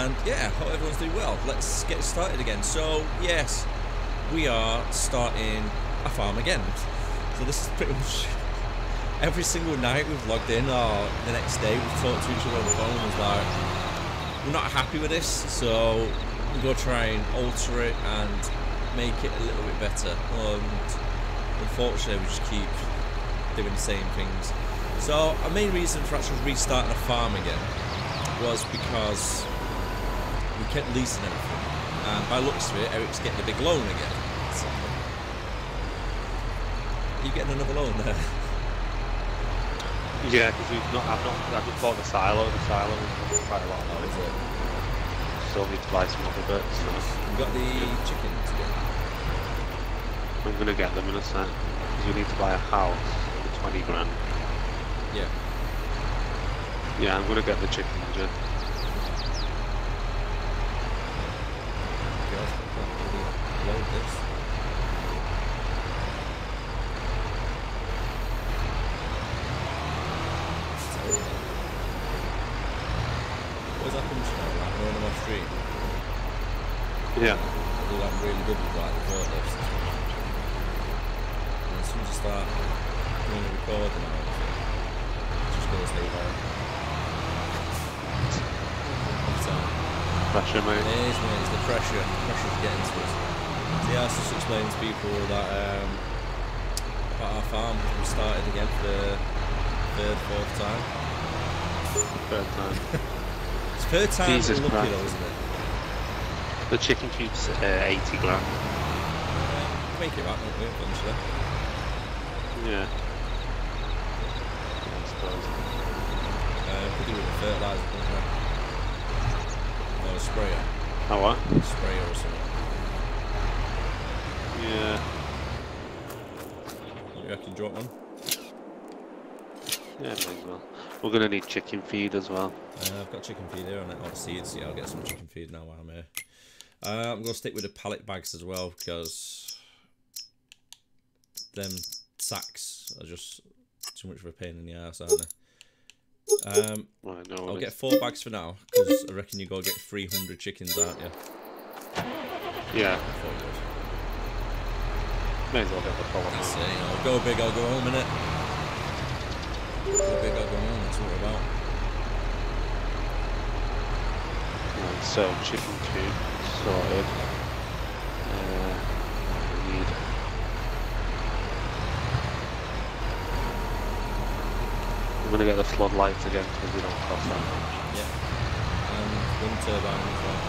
And yeah, hope everyone's doing well. Let's get started again. So yes, we are starting a farm again. So this is pretty much every single night we've logged in, or the next day we've talked to each other on the phone and was like, we're not happy with this, so we're going to try and alter it and make it a little bit better. And unfortunately we just keep doing the same things. So our main reason for actually restarting a farm again was because we kept leasing everything, and by the looks of it, Eric's getting a big loan again. So, are you getting another loan there? Yeah, because I've just bought the silo. The silo is quite a lot of money. Still need to buy some other bits. So. We've got the chickens again. I'm gonna get them in a sec, because we need to buy a house for 20 grand. Yeah. Yeah, I'm gonna get the chickens in. Load this. What's happened to now? Like, we're on my street. Yeah. I do like really good with like the forklifts. And as soon as you start doing the recording and everything, it's just gonna stay there. Pressure, mate. It is, mate. It's the pressure. The pressure's getting to us. See, I was just explaining to people that about our farm. We started again for the fourth time. Third time. It's third time. Jesus we're lucky Christ. though, isn't it? The chicken coop's 80 grand. Make it back, won't we, eventually? Yeah. I suppose. Could do with the fertiliser, couldn't we? Or a sprayer. Oh, what? Sprayer or something. Yeah. What do you reckon, drop one? Yeah, may as well. We're gonna need chicken feed as well. I've got chicken feed here on it, or seeds. Yeah, I'll get some chicken feed now while I'm here. I'm going to stick with the pallet bags as well, because them sacks are just too much of a pain in the ass, aren't they? Right, no, I'll get 4 bags for now, because I reckon you got to get 300 chickens, aren't you? Yeah. I thought you would. May as well get the full amount. That's it, you know, go big, I'll go home, innit? Go big, I'll go home, that's what we're about. Right, so chicken coop sorted. We need. I'm gonna get the floodlights again because they don't cost that much. Yeah. And wind turbine as well.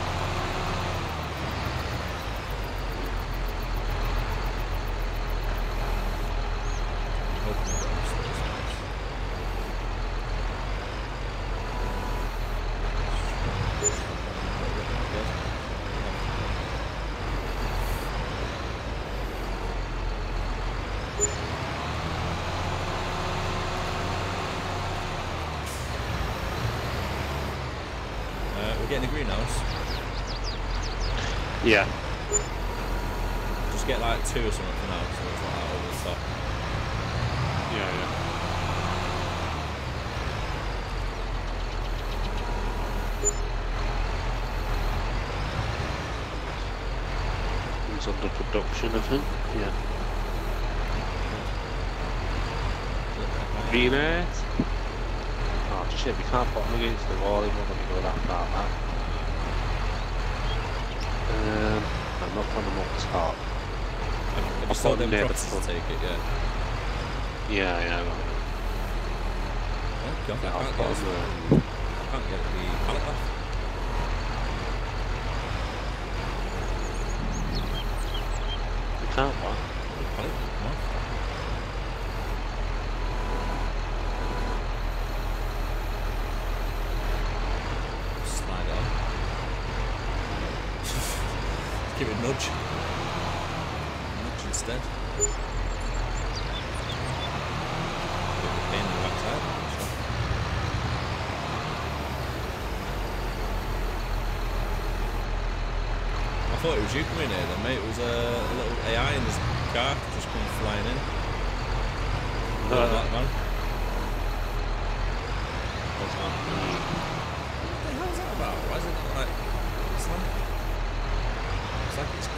We're getting a greenhouse. Yeah. Just get like 2 or something for now, so it's not that over the top. Yeah, yeah. He's under production, I think. Yeah. Greenhouse. Oh shit, we can't put them against the wall, even when we go that far back. I'm not putting them up top. Have you sold them properties to take it, yeah? Yeah, yeah. Oh, God, Yeah, I I'll can't put get them I can't get the pallet off. We can't what? The pallet, come on. Slide on. Give it a nudge. Nudge instead. Bit of a pain in the backside. I thought it was you coming here then, mate. It was a little AI in this car just come flying in. Black man. That's not me. What the hell is that about? Why is it not like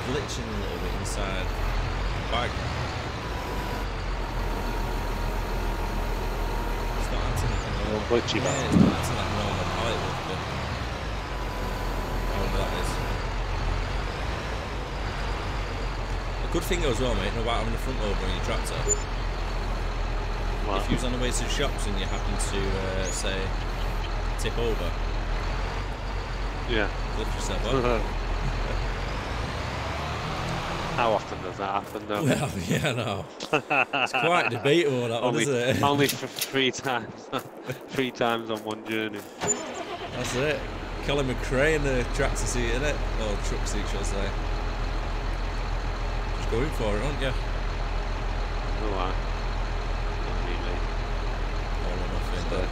glitching a little bit inside the bag. It's not acting like a normal glitchy bag. bag. Yeah, it's not acting like a normal pilot would do. However that is. A good thing as well, mate, no about having a front over on your tractor. What? If you was on the way to the shops and you happen to, say, tip over. Yeah. Lift yourself up. How often does that happen, though? Well, yeah, no. It's quite debatable, that one, isn't it? Only for 3 times. 3 times on one journey. That's it. Colin McRae in the tractor seat, innit? Or truck seat, shall I say. Just going for it, aren't you? Oh, wow. Not really. All or nothing.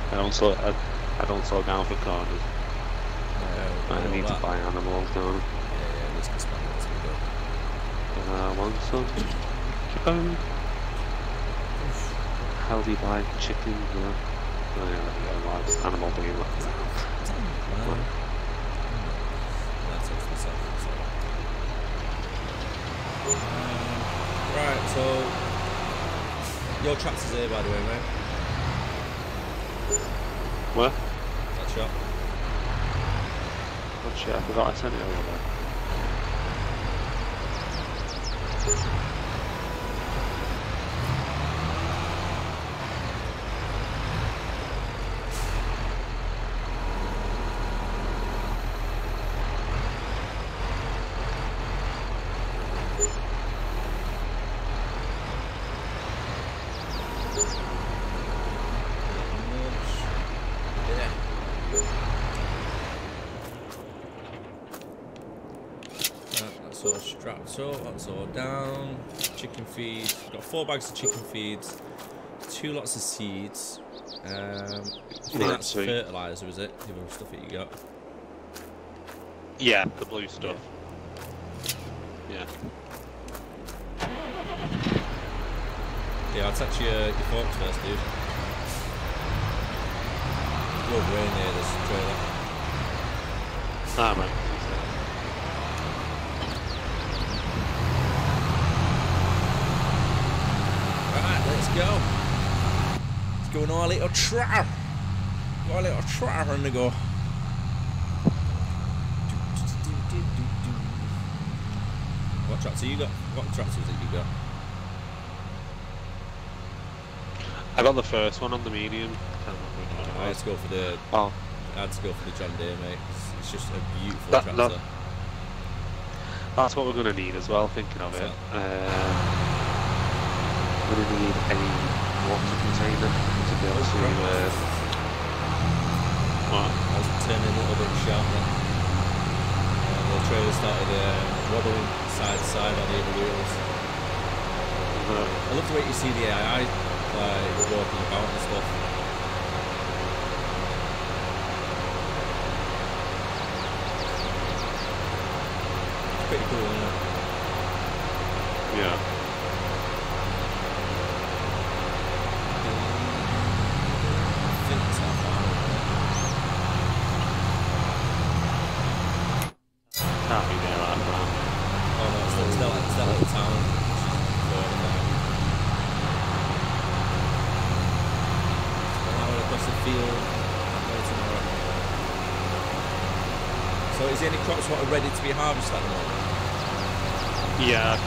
I don't slow down for corners. I need to buy animals, don't I? Yeah, let's get spanned. Let's go. One son. How do you buy chickens? Oh yeah, there you go, live animal being left. That's it for myself. Right, so your tractor's here, by the way, mate. Where? That shot. Oh shit, I forgot I sent it over there. That's all strapped up, that's all down. Chicken feed. Got 4 bags of chicken feeds, 2 lots of seeds. I think that's fertiliser, is it? The other stuff that you got. Yeah, the blue stuff. Yeah. Yeah, I'll touch your forks first, dude. Good way near this trailer. Ah, man. Right, let's go. Let's go on our little trotter. Got a little trotter on the go. What tractor you got? What tractors that you got? I got the first one on the medium. I had to go for the. Oh. I had to go for the John Deere, mate. It's just a beautiful tractor. That's what we're going to need as well, thinking of it. We're going to need a water container to be able to... what? I was turning a little bit sharp then. The trailer started wobbling side to side on the other wheels. I love the way you see the AI like walking about and stuff. It's pretty cool, isn't it? Yeah. I think it's not far away. Can't be there right now. Oh no, it's that little town. Across the field tomorrow. So is there any crops what are ready to be harvested at the moment? Yeah.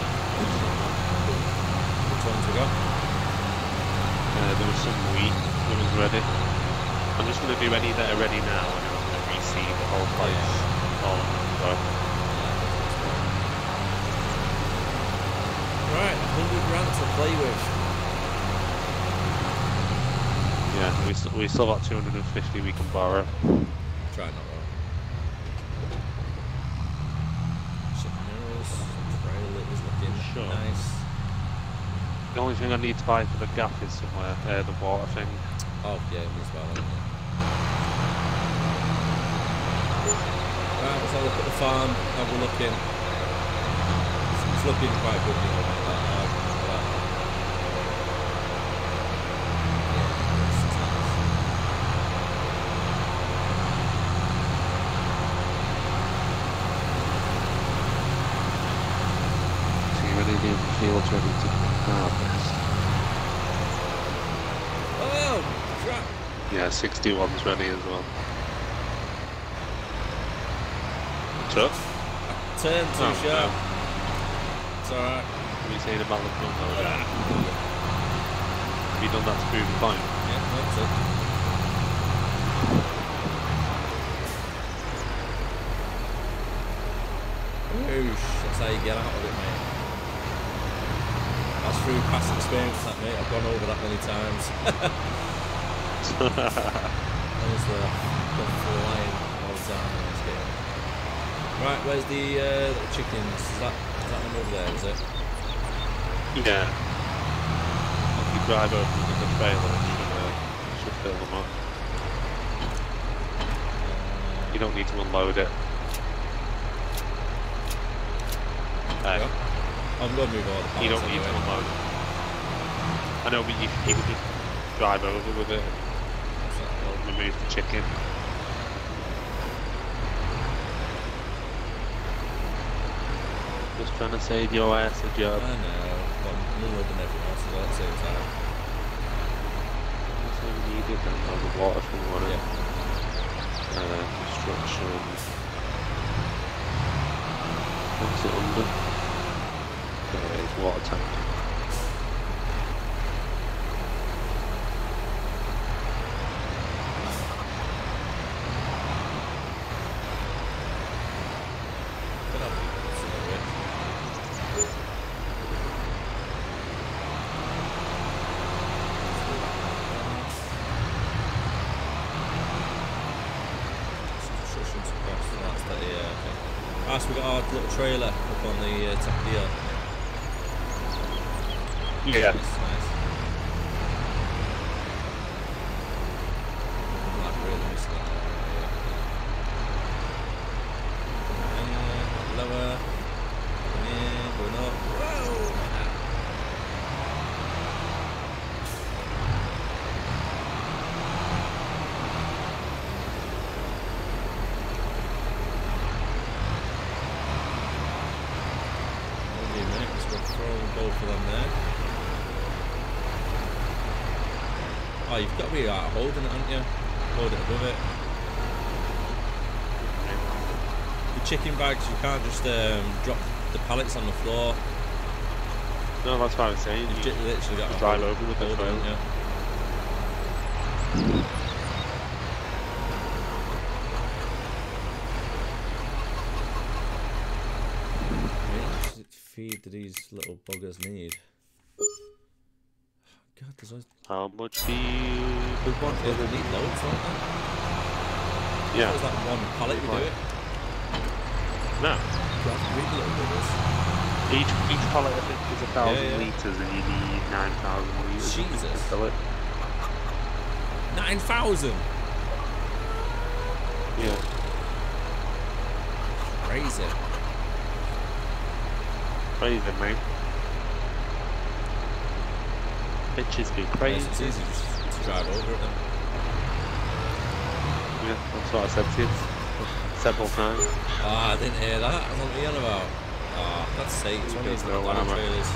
Which ones we got? There was some wheat that was ready. I'm just going to do any that are ready now and then I'm going to reseed the whole place. All Right, 100 grand to play with. Yeah, we still got 250 we can borrow. Try not wrong. Chicken noodles, trailer is looking nice. The only thing I need to buy for the gap is somewhere, the water thing. Oh yeah, me as well. Right, let's have a look at the farm, have a look in. It's looking quite good, you know, like that. any of the fields ready to harvest? Oh, crap. Yeah, 61's ready as well. Tough? Turn too Oh, sharp. no. It's alright. What are you saying about the front loader? Have you done that to prove the point? Yeah, that's it. Whoosh, that's how you get out of it, mate. That's through past experience, that, mate. I've gone over that many times. There's the flying all the time in this game. Right, where's the little chickens? Is that them over there, is it? Yeah. If you drive over with the trailer, it should fill them up. You don't need to unload it. Yeah. I'm going to move all the parts. You don't need to unload it. I know, but you can just drive over with it and remove the chicken. Just trying to save your ass a job. I know, but I'm unloading everything else as well at the same time. So we need it, then all the water from water. Yeah. Construction. What's it under? It's water tank. Ah, so we got our little trailer up on the top of the hill. Yeah. That's nice. Like really missing that area. Lower. Going up. Whoa! Both of them there. Oh, you've got to be holding it, haven't you? Hold it above it. The chicken bags, you can't just drop the pallets on the floor. No, that's what I was saying. You've literally got to drive over with the phone. Yeah. Feed do these little buggers need? God, there's always... How much do you... They need loads, don't they? Yeah. There's that one pallet we do it. No. You have to read the little buggers. Each pallet I think is 1,000 litres and you need 9,000 litres. Jesus. To fill it. 9,000? Yeah. Crazy. Crazy, mate. Bitches be crazy. It's easy just to drive over it then. Yeah, that's what I said to you several times. Ah, I didn't hear that. I was on the yell about. Ah, that's safe. It's one of these little trailers.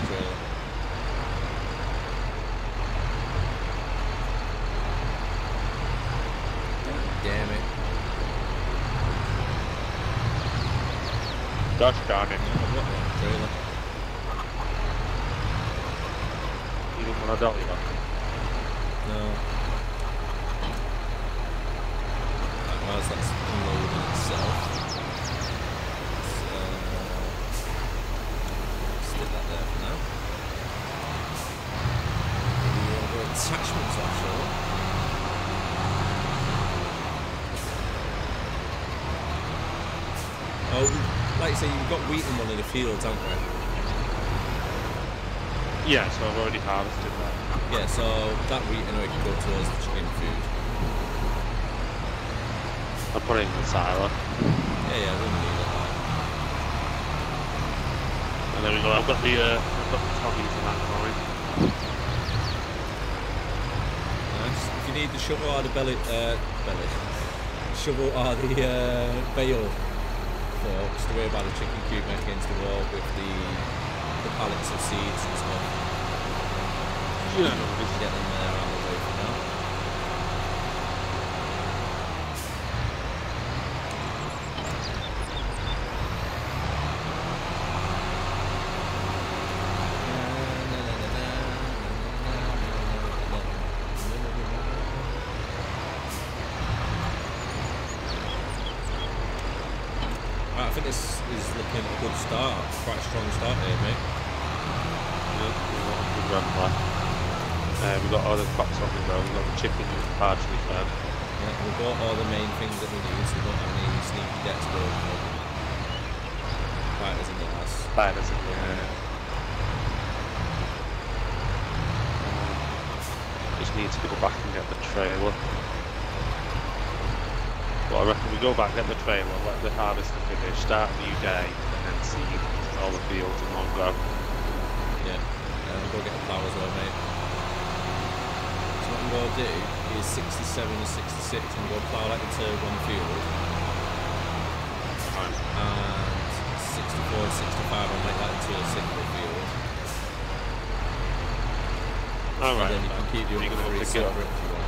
Trailer. Damn it. Gosh darn it. No, I've got one trailer. You didn't want to dolly back? No. Whilst that's unloading itself. Stick that there for now. The other attachments offshore. Oh, like you say, you've got wheat in one of the fields, haven't we? Yeah, so I've already harvested that. Yeah, so that wheat anyway can go towards the chicken food. I put it in the silo. Yeah, we don't need it. And there we go, I've got the toggies and that going. Nice. If you need the shovel or the shovel or the bale thought, just to worry about the chicken coop back against the wall with the pallets of seeds and stuff. Yeah. Just get them out of the way for now. Right, I think this is looking a good start, quite a strong start here, mate. Yeah, we've got a good run back. We've got all the crops on the go, we've got the chicken partially fed. Yeah, we've got all the main things that we need, so we don't have any sneaky debts building up. Fighters in the house. Spiders in there. Just need to go back and get the trailer. But I reckon we go back, get the trailer, let the harvester finish, start a new day, and then see all the fields in one go. Yeah, we'll go get a plough as well, mate. So what I'm going to do is 67 and 66, I'm going to plough that into one field. Fine. And 64 and 65, I'll make that into a single field. Alright, and then you can keep your other three separate if you want.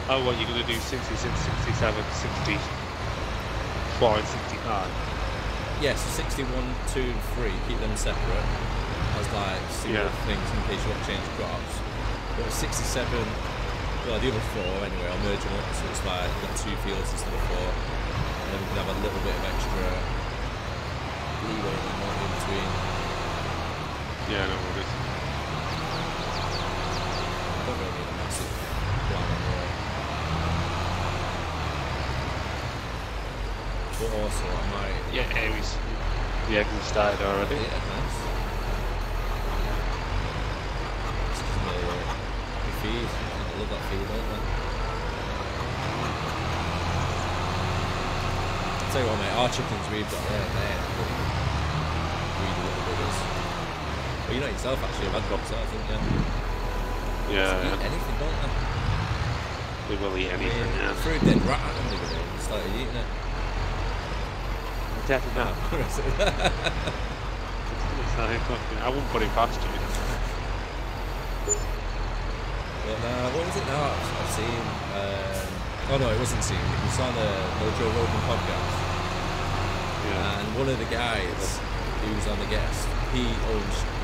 Oh, what, you're going to do 66, 67, 64 and 69? Yeah, so 61, 2 and 3, keep them separate as like single things in case you want to change crops. But 67, well the other 4 anyway, I'll merge them up so it's like you've got 2 fields instead of 4. And then we can have a little bit of extra leeway in between. Yeah, no worries. I don't really need a massive plan on there. But also I might... Yeah, Aries. The eggs have started already. Yeah, nice. This is my feed. I love that feed, don't I? Tell you what, mate, our chickens we've got there, they're really little buggers. Well, you know yourself, actually, I've had dogs, I think, yeah. Yeah, Eat anything, don't they? they will eat anything, I yeah. threw a dead rat at them the other day and started eating it. Dead now. I wouldn't put it past you. But what was it now I've seen? Oh no, it wasn't seen. It was on a No Joe Rogan podcast. Yeah. And one of the guys who's on the guest, he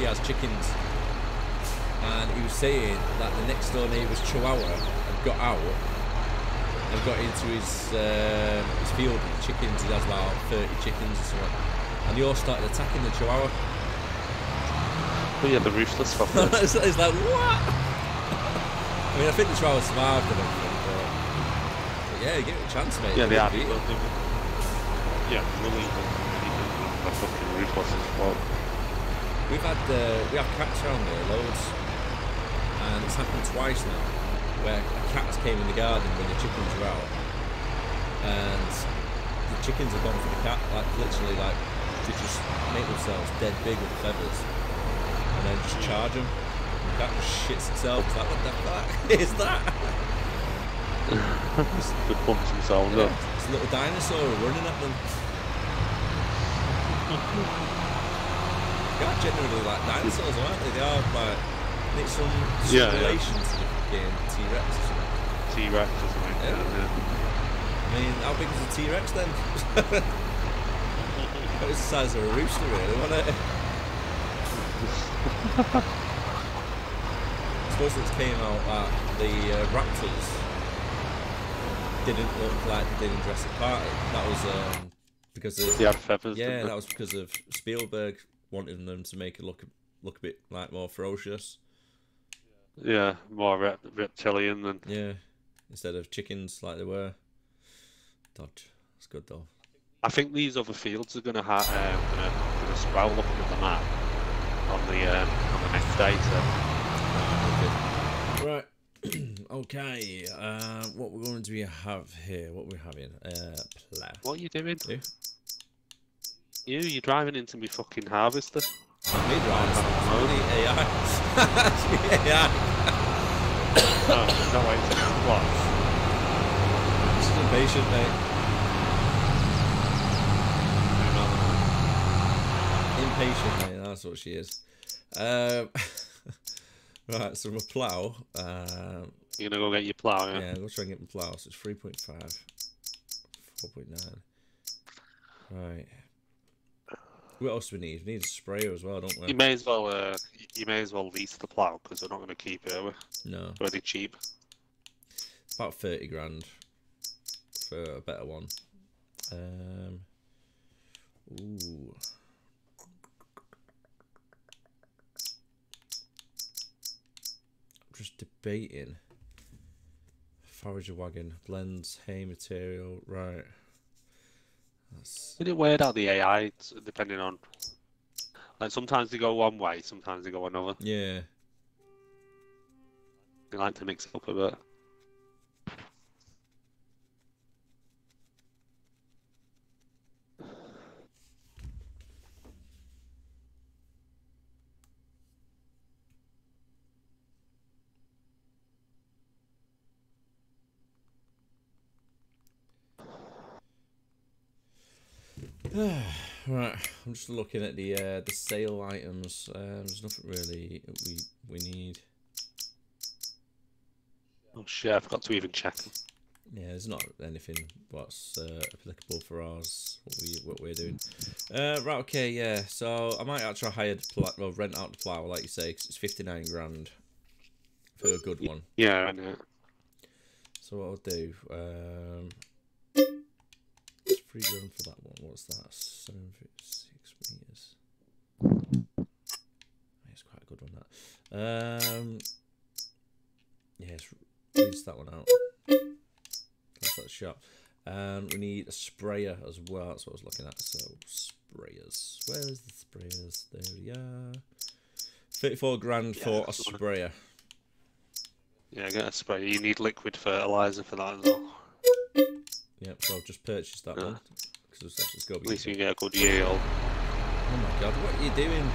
has chickens. And he was saying that the next door neighbour's chihuahua had got out and got into his field with chickens. He has about 30 chickens or something. And they all started attacking the chihuahua. Oh yeah, the ruthless fuckers. It's like, what? I mean, I think the chihuahua survived and everything, but yeah, you give it a chance, mate. Yeah, they are. Beat it. Yeah, really the fucking ruthless as well. We have cats around here, loads. And it's happened twice now, where a cat has came in the garden when the chickens were out, and the chickens have gone for the cat, like literally, like they just make themselves dead big with feathers, and then just charge them. And the cat just shits itself. It's like, what the fuck is that? Just bumps themselves up. It's a little dinosaur running at them. They are generally like dinosaurs, aren't they? They are like. It's some relation to the fucking T-Rex or something. T-Rex or something. Yeah. I mean, how big is a T-Rex then? It was the size of a rooster, really, wasn't it? I suppose it came out that the raptors didn't look like they did in Jurassic Park. That was because of... They had feathers, yeah, that was because of Spielberg wanting them to make it look a bit like more ferocious. Yeah, more reptilian than... Yeah, instead of chickens like they were. Dodge. That's good though. I think these other fields are gonna sprout looking at the map on the next day. So. Right. Okay. What we're going to have here? What we're having? Play. What are you doing? Who? You're driving into me fucking harvester. Me driving. AI. AI. Oh, is that why it's in the block? She's impatient, mate. Impatient, mate. That's what she is. Right, so my plough. You're gonna go get your plough, yeah? Yeah, we'll try and get my plough. So it's 3.5, 4.9. Right. What else do we need? We need a sprayer as well, don't we? You may as well lease the plough because we're not gonna keep it. Are we? No. It's really cheap. About 30 grand for a better one. Ooh. I'm just debating. Forager wagon, blends, hay material, right. That's... Did it weird out the AI depending on, like sometimes they go one way, sometimes they go another. Yeah. They like to mix it up a bit. Right, I'm just looking at the sale items. There's nothing really we need. Oh shit, I forgot to even check them. Yeah, there's not anything what's applicable for ours. What we're doing. Right, okay, yeah. So I might actually hire the rent out the plough, like you say, because it's 59 grand for a good one. Yeah, I know. So what I'll do, it's 3 grand for that one. What's that? 76 meters. It's quite a good one. That. Yeah, let's that one out. That's that shot. And we need a sprayer as well. That's what I was looking at. So sprayers. Where's the sprayers? There we are. 34 grand for a sprayer. Yeah, get a sprayer. You need liquid fertilizer for that as well. Yep. So I've just purchased that one. It's got to be. At least you get a good yield. Oh my god! What are you doing?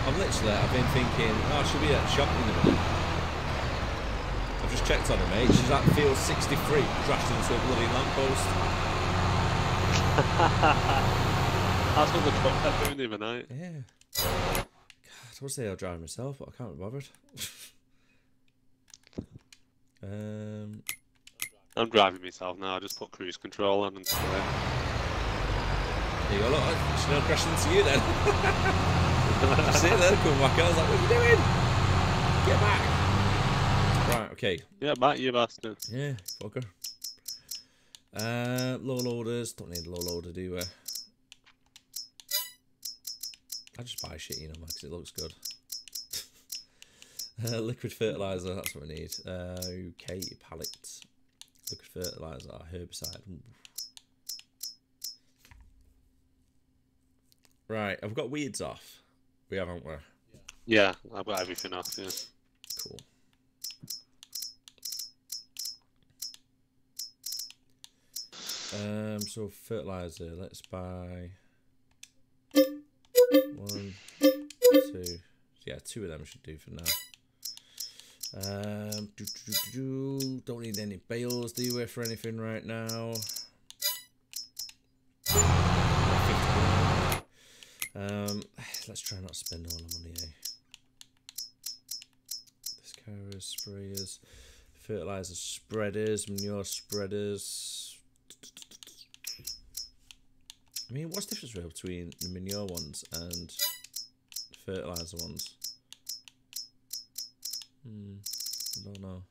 I've been thinking, oh, she'll be at shop in a minute. I've just checked on her, mate. She's at field 63, crashed into a bloody lamppost. That's what the truck kept doing the other night. Yeah. God, I would say I'll drive myself, but I can't be bothered. I'm driving myself now. I just put cruise control on and stuff. There you go, look, she's not crashing into you then. Just sit there, come back. I was like, what are you doing? Get back. Right, okay. Yeah, back you bastard. Yeah, fucker. Low loaders. Don't need a low loader, do we? I just buy shit, you know, because it looks good. Liquid fertilizer, that's what we need. Okay, pallets. Liquid fertilizer, herbicide. Ooh. Right, I've got weeds off. We haven't we? Yeah, I've got everything off, yeah. Cool. So fertilizer, let's buy 1, 2. Yeah, 2 of them should do for now. Don't need any bales, do we, for anything right now? Let's try not to spend all the money, eh? Discarers, sprayers, fertilizer spreaders, manure spreaders. I mean, what's the difference really between the manure ones and the fertilizer ones? I don't know.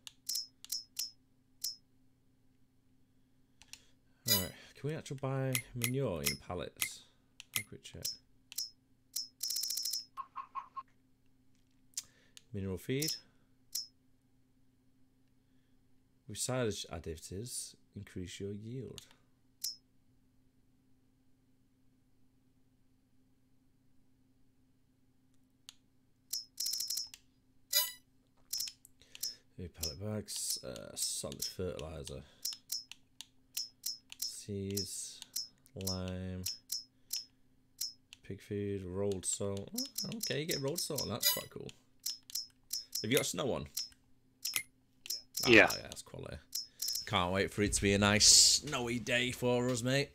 Alright, can we actually buy manure in pallets? Have a quick check. Mineral feed. With silage additives, increase your yield. New pallet bags, solid fertilizer, seeds, lime, Pig feed, rolled salt. Oh, okay, you get rolled salt. That's quite cool. Have you got snow on? Yeah. Oh, yeah, that's quality. Can't wait for it to be a nice snowy day for us, mate.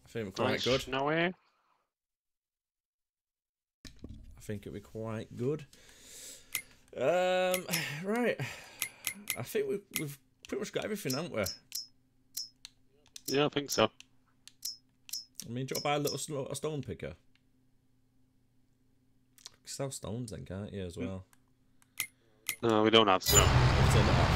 I think we're quite good. Snowy. I think it'll be quite good. Right. I think we've pretty much got everything, haven't we? Yeah, I think so. I mean, do you want to buy a stone picker? You can sell stones then, can't you, as well? No, we don't have snow. I'll turn it off.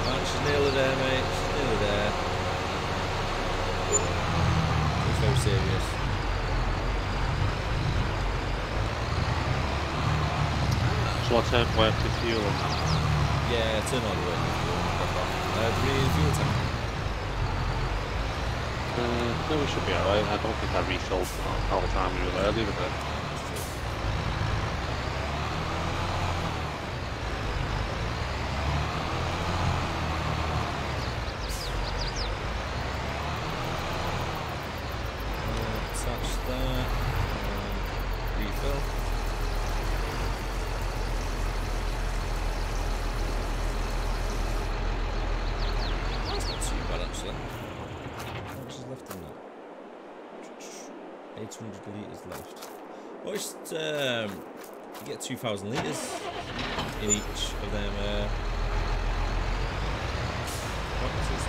Right, she's nearly there, mate. She's nearly there. It's very serious. So I turn work to fuel on that. Yeah, turn all the way. Do we need a fuel tank? No, we should be alright. I don't think I refilled all the time we were early with it. Attach that. Refill. That's not too bad actually. How much is left in that? 800 litres left. Well, just, you get 2,000 litres in each of them boxes.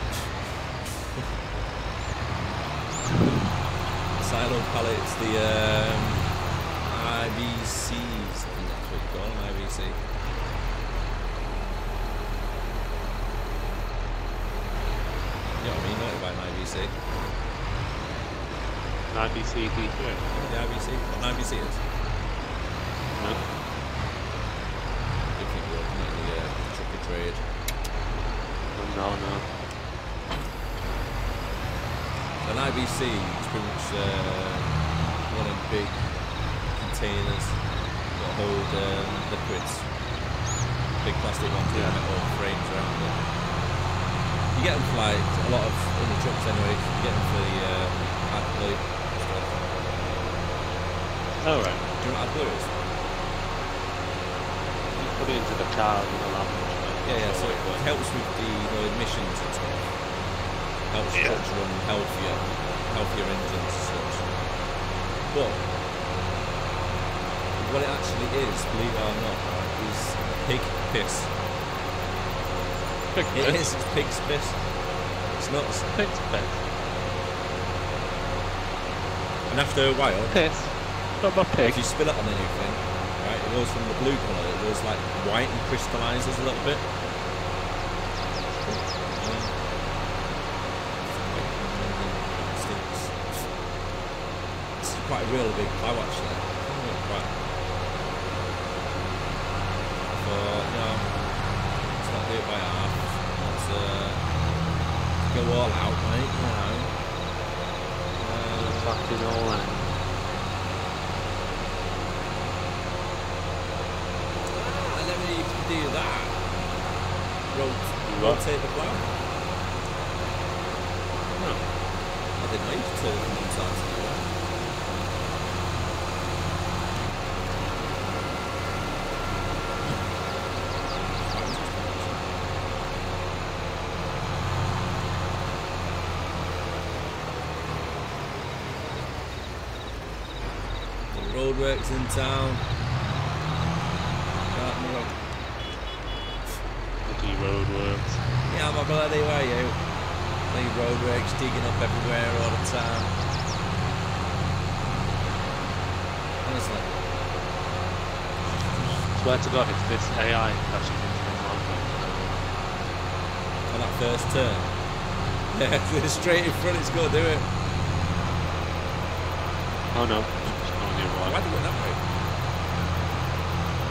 Silo pallets, the IBCs, I think that's what you call them, IBC. You know what I mean, don't you, by an IBC? An IBC D3. The IBC? What an IBC is? No. Good thing you're looking at the trucker trade. No. An IBC is pretty much one of the big containers that hold liquids. Big plastic ones with metal frames around it. You get them for like a lot of in the trucks anyway. You get them for the AdBlue stuff. Oh right. Do you know what AdBlue is? You put it into the car, you know that much. Yeah, so it helps with the emissions and stuff. Helps trucks run healthier engines and such. But what it actually is, believe it or not, is pig piss. Pig It piss? is, it's pig's piss. It's nuts. Pig's piss. And after a while, Piss? Not my pig. if you spill it on anything, right, it goes from the blue colour, it goes like white and crystallises a little bit. It's quite a real big plough actually. But no, let's not do it by half. Let's go all out, mate. You know. Fucking all in. And then when you can do that, rotate the plough. No, I didn't know you could turn it from one side to the other. Roadworks in town. Bloody roadworks. Yeah, my bloody way, you. The roadworks digging up everywhere all the time. Honestly. Swear to God, it's this AI crashes into the market. On that first turn. Yeah, straight in front, it's going to do it. Oh no. It's going the other way. Why do it that way?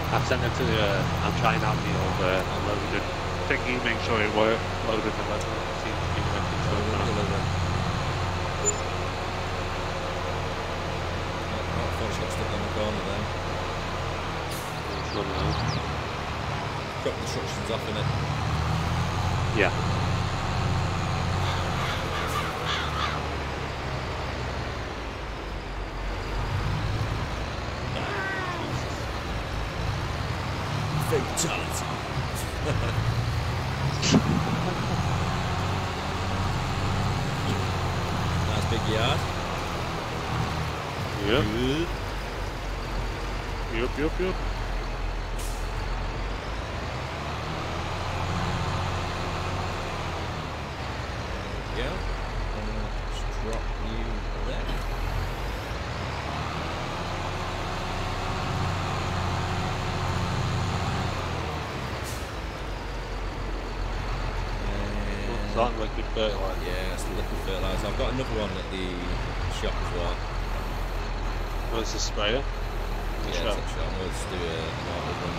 I've sent it to the, I'm trying out the old loaded thingy, make sure it works. Loaded the level, seems to be working so far. I thought she got stuck on the corner then. Got instructions off in it. Yeah. Nice big yard. Yep. Good. Yep. Yeah. Just drop you there. What's that, liquid fertilizer? Yeah, it's the liquid fertilizer. I've got another one at the shop as well. Where's the sprayer? Yeah, it's at the shop. We'll just do an auto run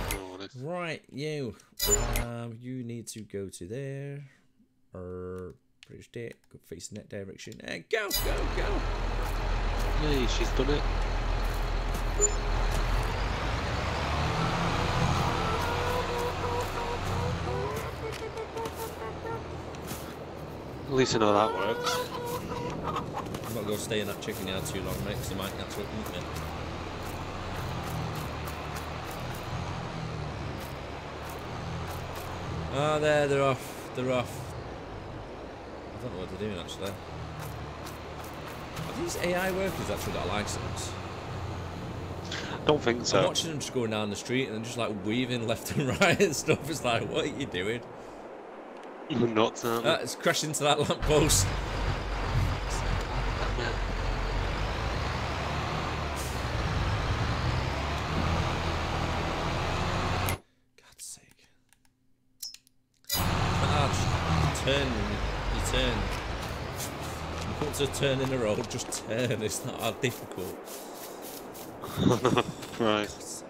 through that. Right, you. You need to go to there. Or British Deck, go facing that direction. And go. Hey, she's done it. At least I know that works. I'm not going to stay in that chicken yard too long, mate, because they might actually eat me. Oh, there, they're off. They're off. I don't know what they're doing, actually. Have these AI workers actually got a license? Don't think so. I'm watching them just going down the street and just like weaving left and right and stuff. It's like, what are you doing? Nuts, aren't they? It's crashed into that lamppost. God's sake. Just turn. You turn. You want to turn in the road, just turn. It's not that difficult. Right. It's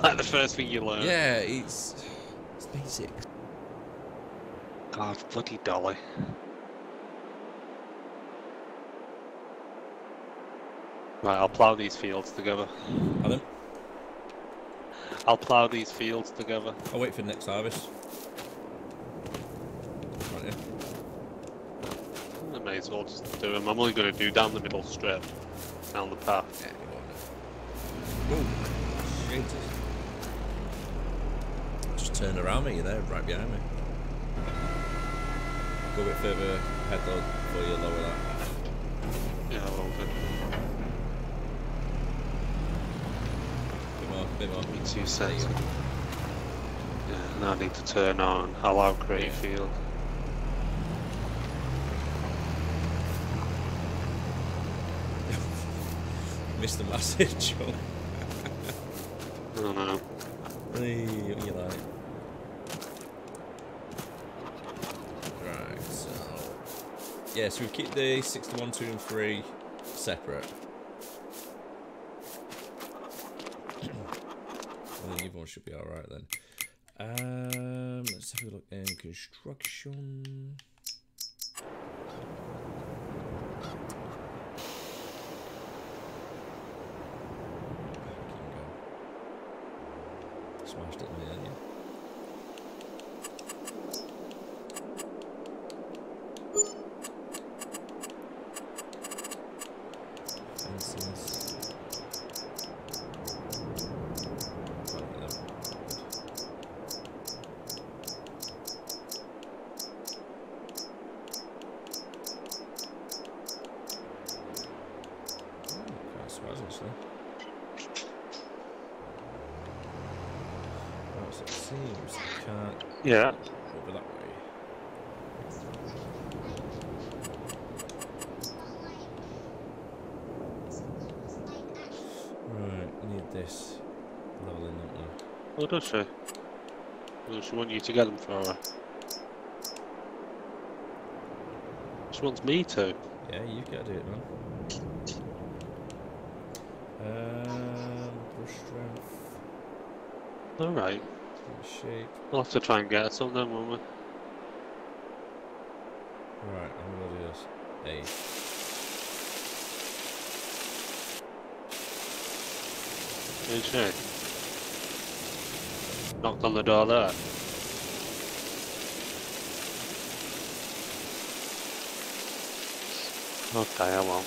like the first thing you learn. Yeah, it's basic. God, bloody dolly. Right, I'll plough these fields together. Pardon? I'll plough these fields together. I'll wait for the next harvest. Right, yeah. I may as well just do them. I'm only going to do down the middle strip, down the path. Yeah, you want it. Whoa. Jesus. Just turn around me, you're there, right behind me. Go a bit further ahead though, before you lower that. Yeah, a little bit. Bit more. Give me 2 seconds. Yeah, now I need to turn on allow create field. Missed the message. I don't know. Hey, what you like? Right, so... Yeah, so we keep the 61, 2 and 3 separate. And the other one should be alright then. Let's have a look in construction. Smashed it, man, yeah. Fences. Quite surprised, actually. So it seems I can't Yeah. over that way. Right, I need this leveling up now. Oh, does she? Does she want you to get them for her? She wants me to. Yeah, you've got to do it, man. Brush strength, Alright. shape. We'll have to try and get some then, won't we? Right, I'm gonna do this. Hey. Is she? Knocked on the door there. Okay, I won't.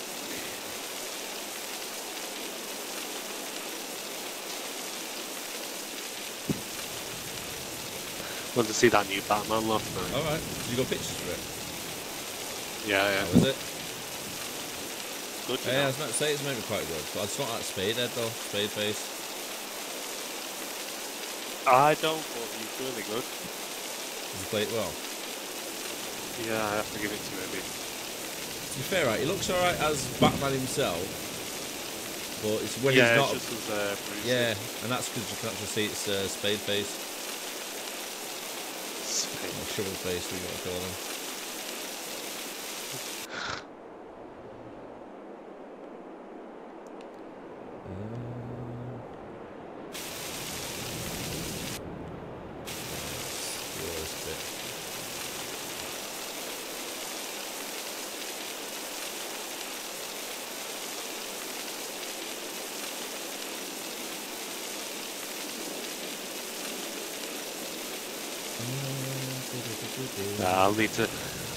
Went to see that new Batman last night. Alright, did you got pictures for it? Yeah, yeah. How was it? Good, you Yeah, I know. was about to say it's maybe quite good, but it's not that spade head though, spade face. I don't, but he's really good. Does he play it well? Yeah, I have to give it to him. To be fair, right, he looks alright as Batman himself, but it's when Yeah, he's not. it's just as Bruce. Yeah, and that's because you can actually see it's spade face. Or shovel face, what you want to call him.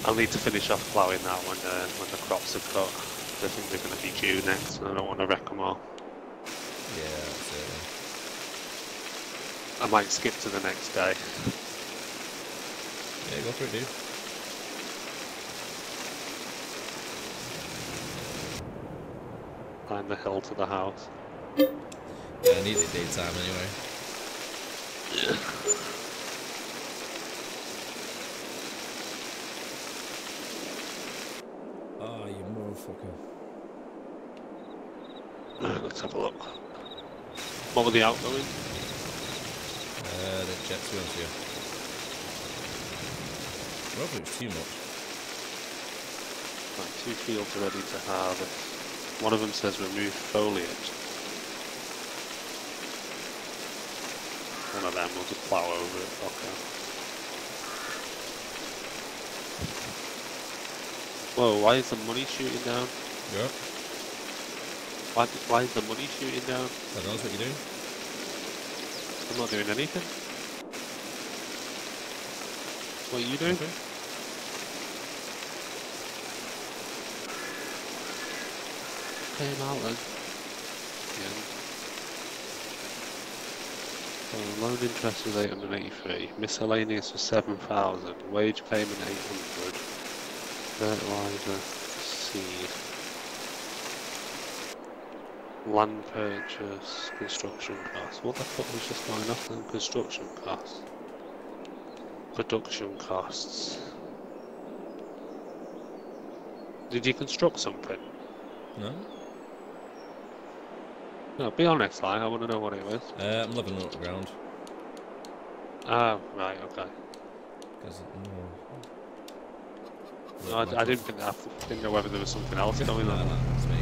I'll need to finish off ploughing that when the crops are cut. I think they're going to be due next, and I don't want to wreck them all. Yeah, that's it. I might skip to the next day. Yeah, go for it, dude. Climb the hill to the house. Yeah, I need it daytime anyway. Oh, you motherfucker. Right, let's have a look. What were the outgoing? Didn't check, to be honest with you. Probably it's too much. Right, 2 fields are ready to harvest. One of them says remove foliage. One of them will just plough over it. Okay. Whoa, why is the money shooting down? Yeah. Why is the money shooting down? I don't know, that's what you're doing. I'm not doing anything. What are you doing? Okay. Pay him out then. Yeah. So loan interest was 883, miscellaneous was 7,000, wage payment 800, fertiliser, seed, land purchase, construction costs. What the fuck was just going off then? Construction costs. Production costs. Did you construct something? No? No, be honest, like, I want to know what it was. I'm leveling up the ground. Ah, right, okay. Because, No, I didn't know whether there was something else going on. No, it's me.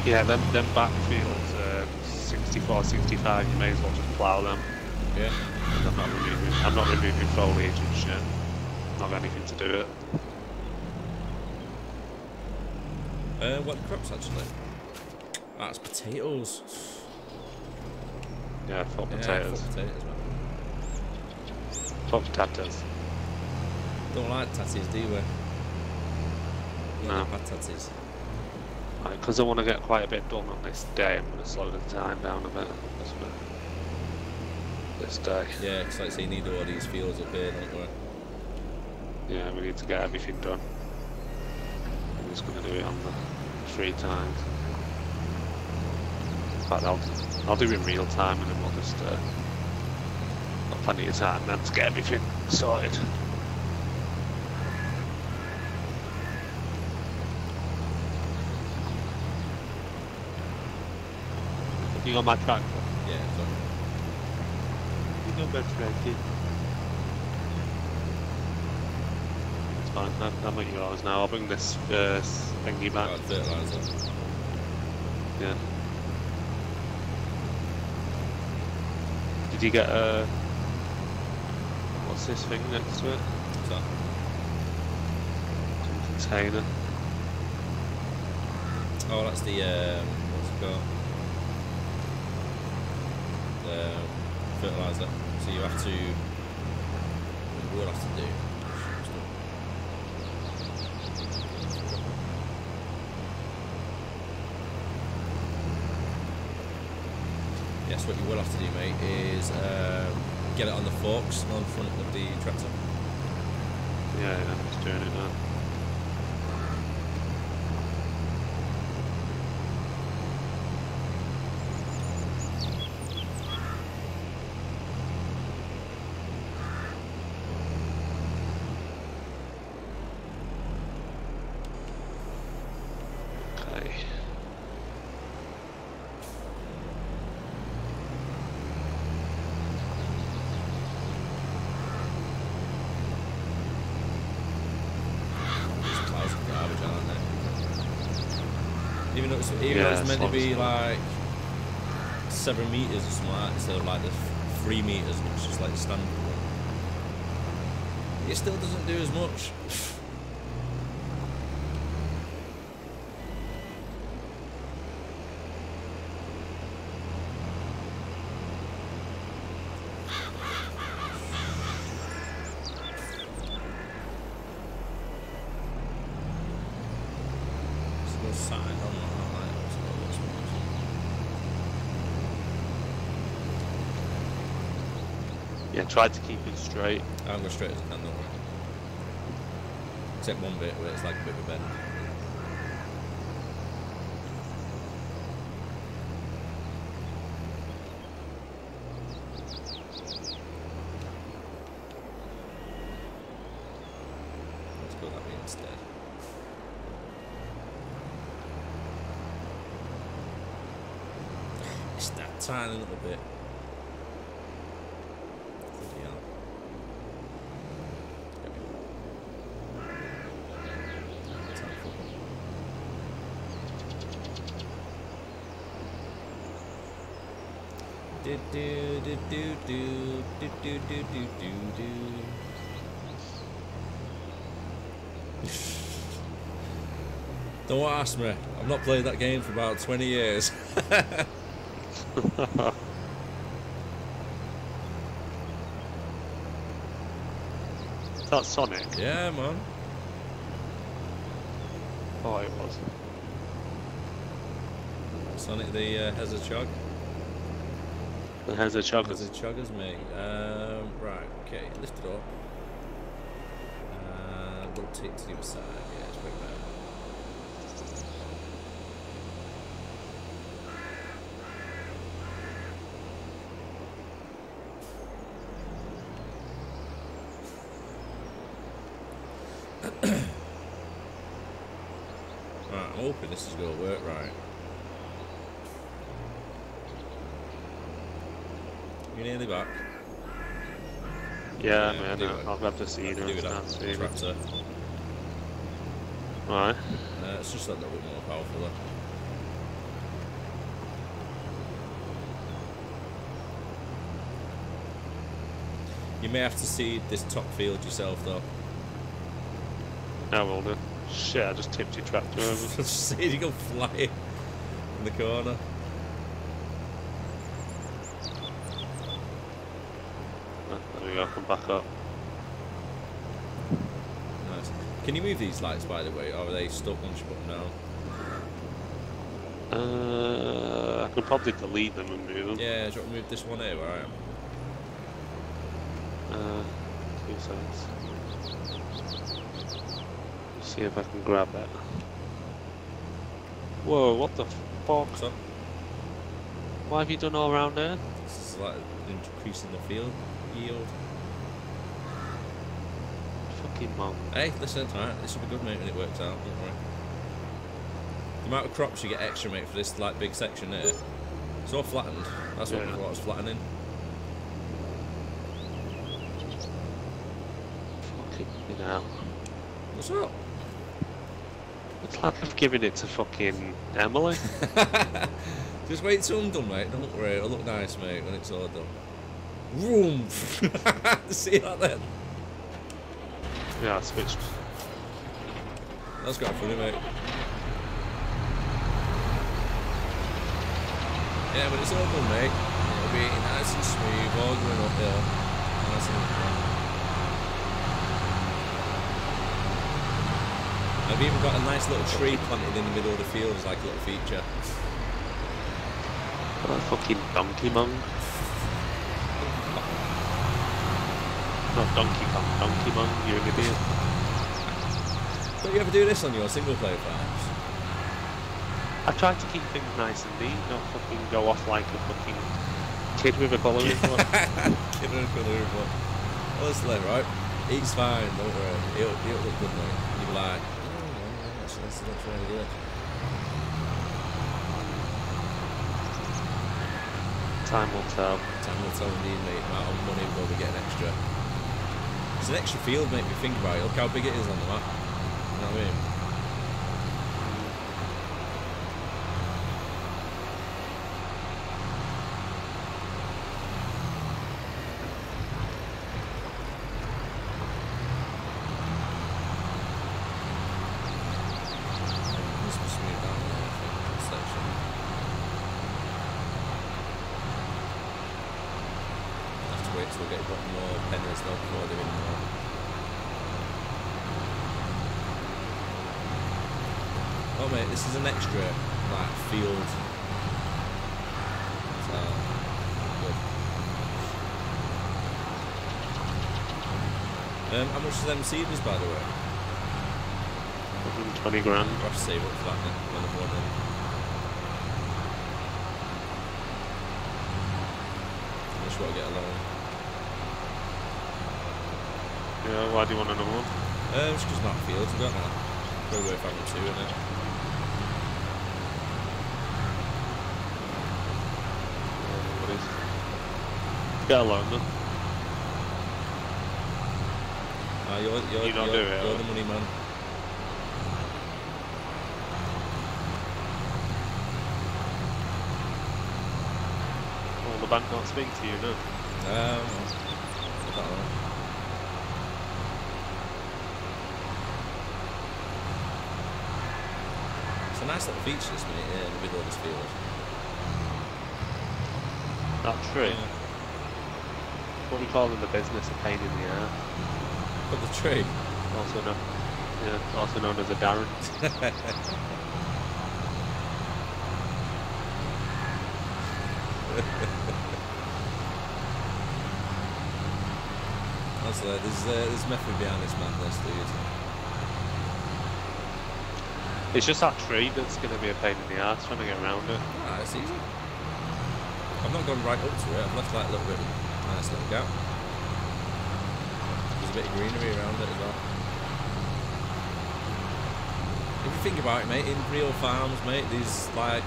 Yeah, them backfields, 64, 65, you may as well just plough them. Yeah. And I'm not removing foliage and shit. Not got anything to do with it. What crops actually? That's potatoes. Yeah, fuck Yeah, potatoes. fuck potatoes, man. Fuck potatoes. Don't like tatties, do we? No. Bad tatties. Because I want to get quite a bit done on this day, I'm going to slow the time down a bit. This day. Yeah, because like I say, you need all these fields up here, don't we? Yeah, we need to get everything done. I'm just going to do it on the free time. In fact, I'll do it in real time and then we'll just got plenty of time then to get everything sorted. You got my tractor? Yeah, sorry. You got my tractor? It's fine, I'm at yours now. I'll bring this thingy back. Got fertiliser. Yeah. Did you get what's this thing next to it? What's that? Some container. Oh, that's the, what's it called? fertiliser. So you have to. What you will have to do. Yes, what you will have to do, mate, is get it on the forks on front of the tractor. Yeah, I'm just doing it now. Okay. Even though it's meant to be like 7 meters or something like that, instead of like the 3 meters, which is like the standard one. It still doesn't do as much. Yeah, try to keep it straight. I'm going straight as I can, don't worry. Except one bit where it's like a bit of a bend. Let's go that way instead. It's that tiny little bit. Do do do do do do do do do do. Don't ask me. I've not played that game for about 20 years. Is that Sonic? Yeah, man. Oh, it was. Sonic the Hedgehog. The Hedgehoggers. Hedgehoggers, mate. Right, okay, lift it up. Rotate to the other side. Yeah, it's pretty bad. Right, I'm hoping this is going to work right. You're nearly back. Yeah, man, I'll grab the seed and tractor. Right. It's just a little bit more powerful though. You may have to seed this top field yourself though. I will do. Shit, I just tipped your tractor over. Just see you go flying in the corner. There we go, come back up. Nice. Can you move these lights, by the way, or are they stuck once you put them down? I could probably delete them and move them. Yeah, do you want to move this one here where I am? 2 seconds. See if I can grab it. Whoa, what the fuck? What's up? What have you done all around there? This is like increasing the field yield. Fucking monk. Hey, listen, alright, this will be good, mate, when it works out, don't worry. The amount of crops you get extra, mate, for this like big section here. It's all flattened. That's what I was flattening. Fucking hell. What's up? It's like I've given it to fucking Emily. Just wait till I'm done, mate. Don't worry, it'll look nice, mate, when it's all done. Vroom! See that then? Yeah, I switched. That's quite funny, mate. Yeah, but it's all done, mate. It'll be nice and smooth, all going uphill. Nice and uphill. I've even got a nice little tree planted in the middle of the field as like a little feature. What a fucking donkey mong. Not Donkey Kong, Donkey Mong, you're an idiot. Don't you ever do this on your single player farms? I try to keep things nice and neat, not fucking go off like a fucking kid with a colouring book. Kid with a colouring book. Honestly, right? He's fine, don't worry. He'll look good, mate. You'll be like, that's really good. Time will tell. Time will tell indeed, mate. The amount of money we'll be getting extra. It's an extra field, mate, if you think about it. Look how big it is on the map. You know what I mean? Must be smooth down there, I think, this section. Have to wait till we get a bit more pennies though before doing more. Oh mate, this is an extra like field. So good. How much are them seeders, by the way? 120 grand. I'll have to save up for that then when I'm born in. I just want to get a loan. Yeah, why do you want another one? Just because not fields, we've got that. Probably worth having two, isn't it? What is? Get a loan then. You're the money man. Well, the bank can't speak to you, no? I don't know. It's a nice little feature, this mate, in the middle of this field. That tree? Yeah. What we call in the business a pain in the air. But the tree. Also known as a Darren. Honestly, there's method behind this madness, dude. It's just that tree that's going to be a pain in the ass trying to get around it. Ah, it's easy. I've not gone right up to it, I've left like a little bit of a nice little gap. There's a bit of greenery around it as well. If you think about it, mate, in real farms, mate, these like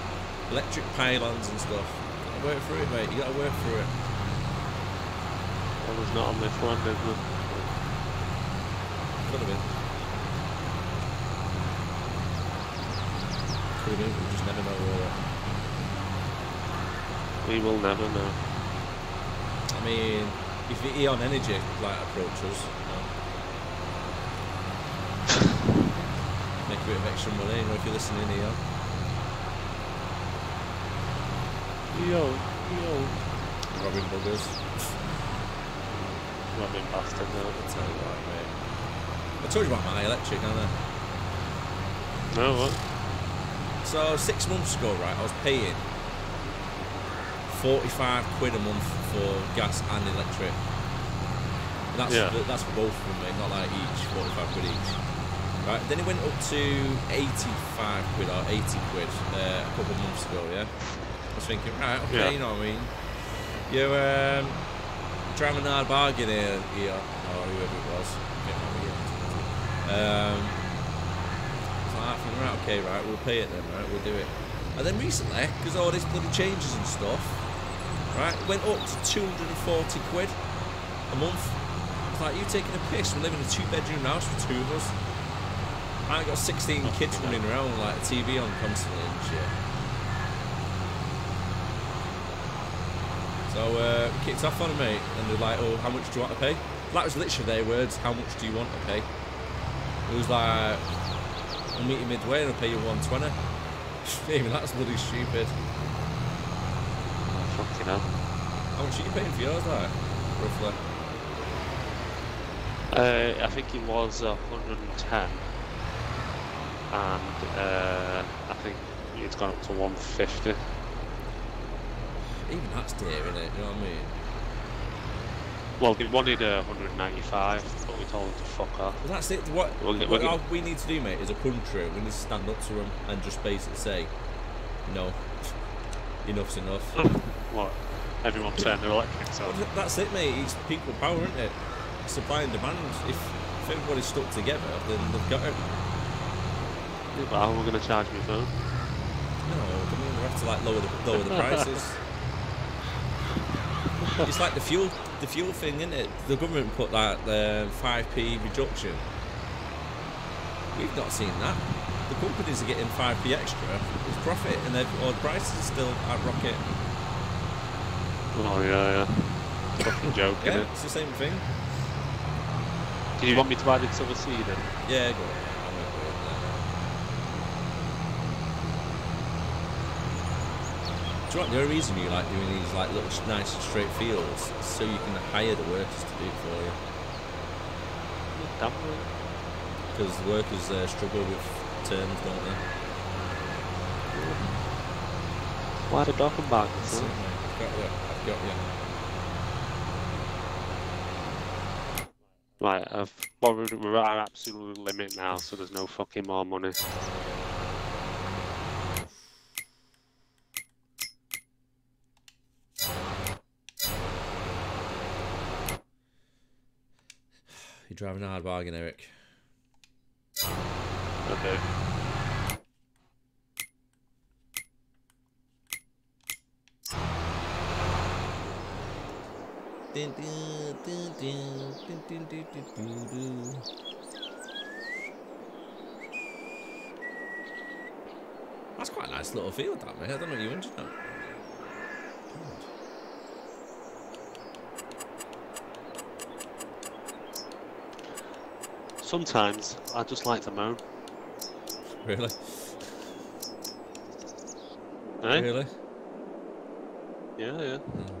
electric pylons and stuff. You gotta work through it, mate, you gotta work through it. Well, there's not on this one, is there? Could have been. Could have been, we just never know where it. We will never know. I mean, if the Eon Energy like approach us, make a bit of extra money, you know, if you're listening, Eon. Robbing buggers. Robbing bastard, no. I'll tell you what, mate. I told you about my electric, haven't I? No, what? So 6 months ago, right, I was paying 45 quid a month for gas and electric. And that's for both of them, mate, not like each, 45 quid each. Right, then it went up to 85 quid or 80 quid a couple of months ago, yeah? I was thinking, right, okay, yeah. You know what I mean? You're driving a hard bargain here, or whoever it was. I can't remember yet. Right, okay, right, we'll pay it then, right, we'll do it. And then recently, because all these bloody changes and stuff, right, it went up to 240 quid a month. It's like, you taking a piss? We live in a 2-bedroom house with 2 of us. I got 16 kids running around with like a TV on constantly and shit. So, we kicked off on them, mate, and they're like, oh, how much do you want to pay? That was literally their words, how much do you want to pay? It was like, I'll meet you midway and I'll pay you 120. Even that's bloody stupid. Oh, fucking hell. How much are you paying for yours, like, roughly? I think it was 110, and I think it's gone up to 150. Even that's dear, isn't it? You know what I mean? Well, they wanted 195, but we told them to fuck off. Well, that's it. What all we need to do, mate, is a country. We need to stand up to them and just basically say, no, enough's enough. What? Everyone's saying they're electric, so... Well, that's it, mate. It's people power, isn't it? Supply and demand. If everybody's stuck together, then they've got it. Yeah, but how are we going to charge me phone? No, I mean, we have to like lower the prices. It's like the fuel thing, isn't it? The government put that 5p reduction. We've not seen that. The companies are getting 5p extra. It's profit, and the prices are still at rocket. Oh yeah. Fucking joke, Yeah, innit? it's the same thing. Do you want me to add it to the seed then? Yeah, go on. I'm gonna put it in there. Do you know what, the only reason you like doing these like little nice straight fields is so you can hire the workers to do it for you. Damn right. Because the workers struggle with terms, don't they? Why the dog back? That's it, mate. I've got you. Right, we're at our absolute limit now, so there's no fucking more money. You're driving a hard bargain, Eric. Okay. Dun, dun, dun, dun, dun, dun, dun, dun, dun, dun. That's quite a nice little field, that, mate. I don't know what you injured on. Sometimes I just like to moan. Really? Eh? Really? Yeah.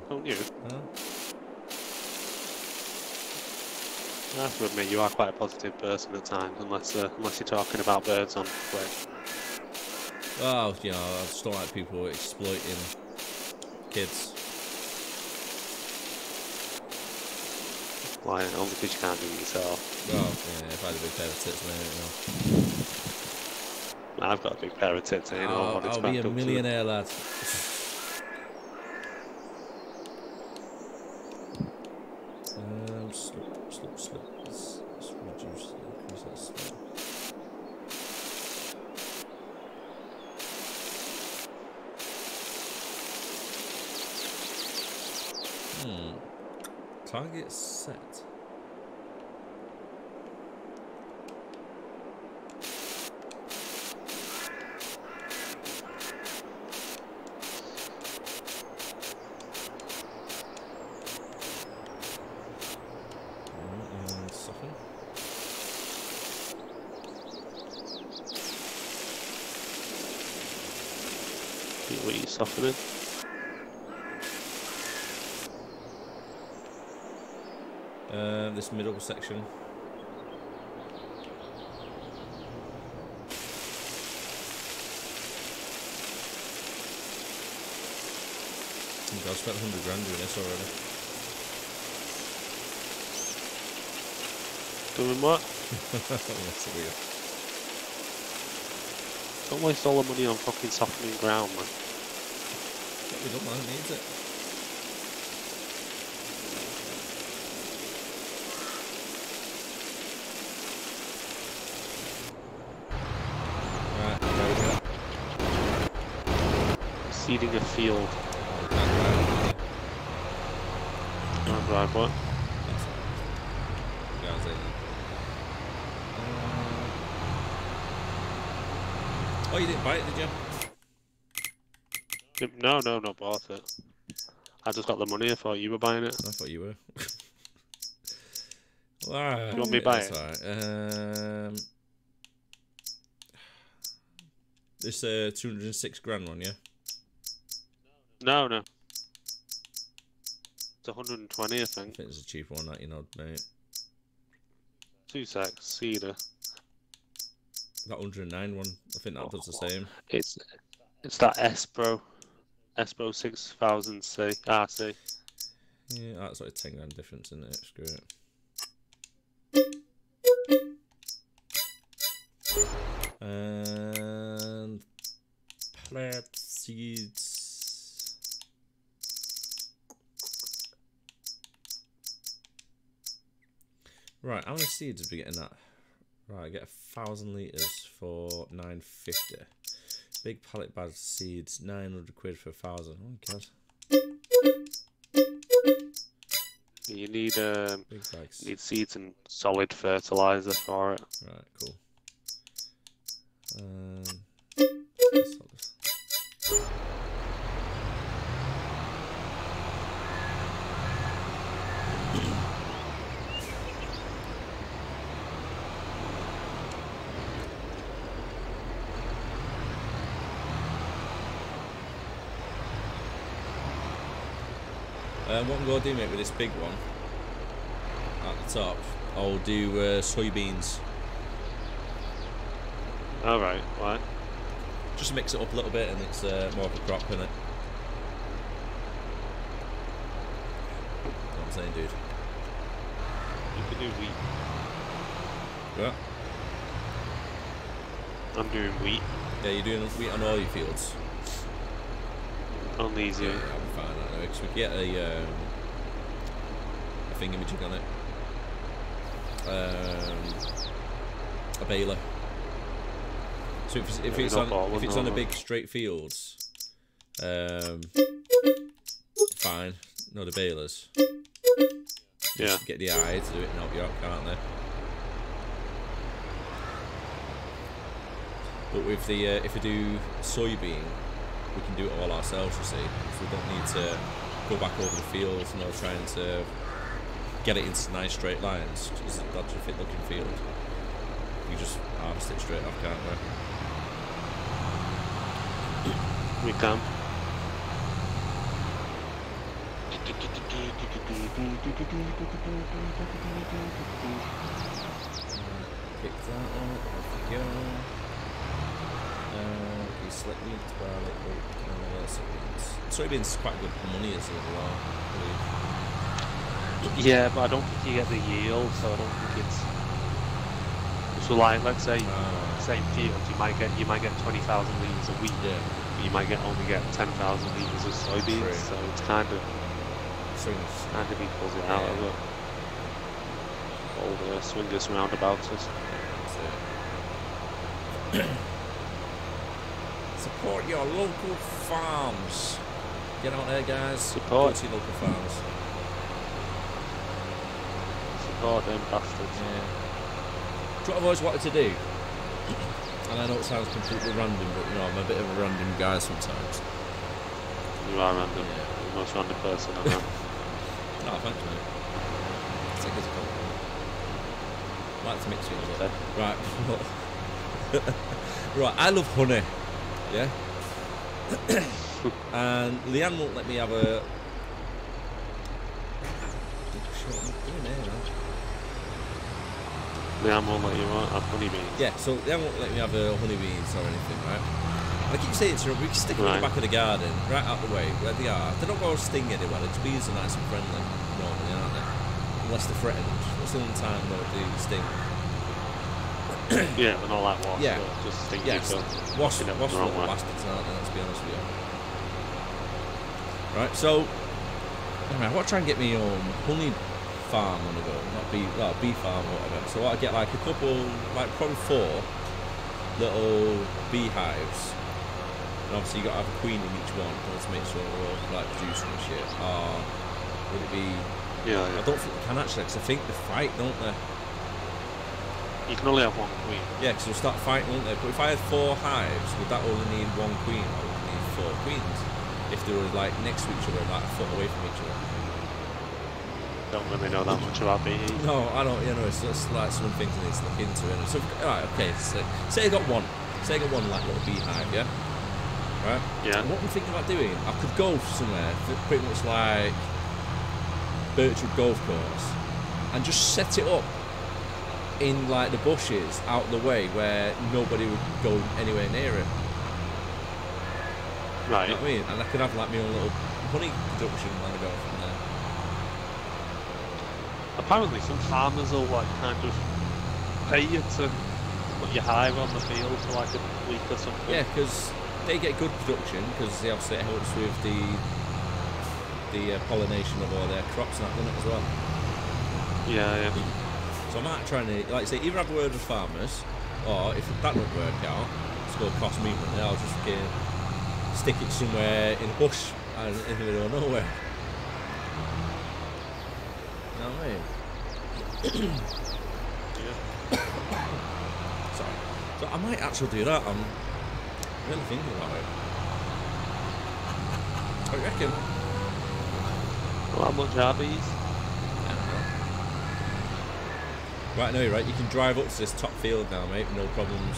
Don't you? No? I have to admit, you are quite a positive person at times, unless you're talking about birds on Twitch. Well, you know, I just don't like people exploiting kids. Why? Only because you can't do it yourself. Well, yeah, if I had a big pair of tits, mate, I've got a big pair of tits, you know. what it's I'll be a backed up to. millionaire, lad. Slip. Let's reduce, increase that slip. Target set. Soften. What are you softening? This middle section. I've spent 100 grand doing this already. Doing what? That's weird. Don't waste all the money on fucking softening ground, man. We don't mind, it needs it. Right, there we go. Seeding a field. Can't drive what? Oh, you didn't buy it, did you? No, not bought it. I just got the money, I thought you were buying it. I thought you were. Alright. You want me to buy it? Alright. This 206 grand one, yeah? No. 120, I I think. think it's a cheaper one, that, you know, mate. 2 secs, Cedar. That 109 one, I think that does the same. It's that Espro 6000C RC. Yeah, that's like a 10 grand difference, isn't it? Screw it. And plant seeds. Right, how many seeds did we get in that? Right, I get 1,000 litres for 950. Big pallet bag seeds, 900 quid for 1,000. Oh god. You need Big bags. need seeds and solid fertilizer for it. Right, cool. What I'm going to do, mate, with this big one at the top, I'll do soybeans. Alright, why? Just to mix it up a little bit, and it's more of a crop, isn't it? What I'm saying, dude. You can do wheat. Yeah. I'm doing wheat. Yeah, you're doing wheat on all your fields. On these, Yeah, I'll be fine that way, because we can get a thingamajig on it. A baler. So if it's on a big straight fields, fine. No, the balers. Yeah. Just get the eye to do it and help you out, can't they? But with the if we do soybean, we can do it all ourselves, you see. So we don't need to go back over the fields, you know, trying to get it into nice straight lines. It's a dodgy fit looking field. You just harvest it straight off, can't we? We can. Pick that up, off we go. You select wheat, barley, oat, soybeans. Soybeans is quite good money, isn't it? Yeah, but I don't think you get the yield, so I don't think it's. So like, let's say same field, you might get 20,000 litres of wheat. Yeah. But you might only get 10,000 litres of soybeans, True. so it's kind of equals it out of it. All the swingers roundabouts. Support your local farms. Get out there, guys. Support your local farms. Support them bastards. Yeah. Do you know what I've always wanted to do? And I know it sounds completely random, but you know, I'm a bit of a random guy sometimes. You are random. Yeah. You're the most random person I know. No, thanks, mate. Take it as a compliment. I like to mix it up. Right. Right, I love honey. Yeah? And Leanne won't let me have a... Leanne won't let you have honeybees. Yeah, so Leanne won't let me have honeybees or anything, right? And I keep saying to her, we can stick them in the back of the garden, right out the way, where they are. They don't go sting anywhere, the bees are nice and friendly, normally, aren't they? Unless they're threatened. That's the only time they sting. Yeah, they're not like wasps. Yeah. Just stinky. Yes, wasps are little bastards, aren't they? Let's be honest with you. Right, so anyway, I want to try and get me honey farm on the go, not bee farm or whatever. So I get like a couple, like probably 4 little beehives, and obviously you got to have a queen in each one to make sure they're all like producing and shit. Would it be? Yeah. I don't think they can actually, because I think they fight, don't they? You can only have one queen. Yeah, because they'll start fighting, won't they? But if I had 4 hives, would that only need 1 queen, or would it need 4 queens? If they were like next to each other, like a foot away from each other. Don't really know that much about bees. No, I don't. You know, it's just like some things I need to look into. And so, right, okay. So, say I got one. Say I got one like little beehive, yeah. Right. Yeah. And what I'm thinking about doing, I could go somewhere pretty much like Birchwood golf course and just set it up in like the bushes out the way where nobody would go anywhere near it. Right. You know what I mean? And I could have like my own little honey production when I go from there. Apparently some farmers will like kind of pay you to put your hive on the field for like a week or something. Yeah, because they get good production because they obviously it helps with the pollination of all their crops and that, doesn't it, as well? Yeah. So I might try and, like I say, either have a word with farmers, or if that doesn't work out, it's going to cost me money, I'll just stick it somewhere in a bush and in the middle of nowhere. You know what I mean? Yeah. Sorry. So I might actually do that. I'm really thinking about it. What do you reckon? Well, how much are these? I don't know. Right, no, you're right. You can drive up to this top field now, mate, no problems.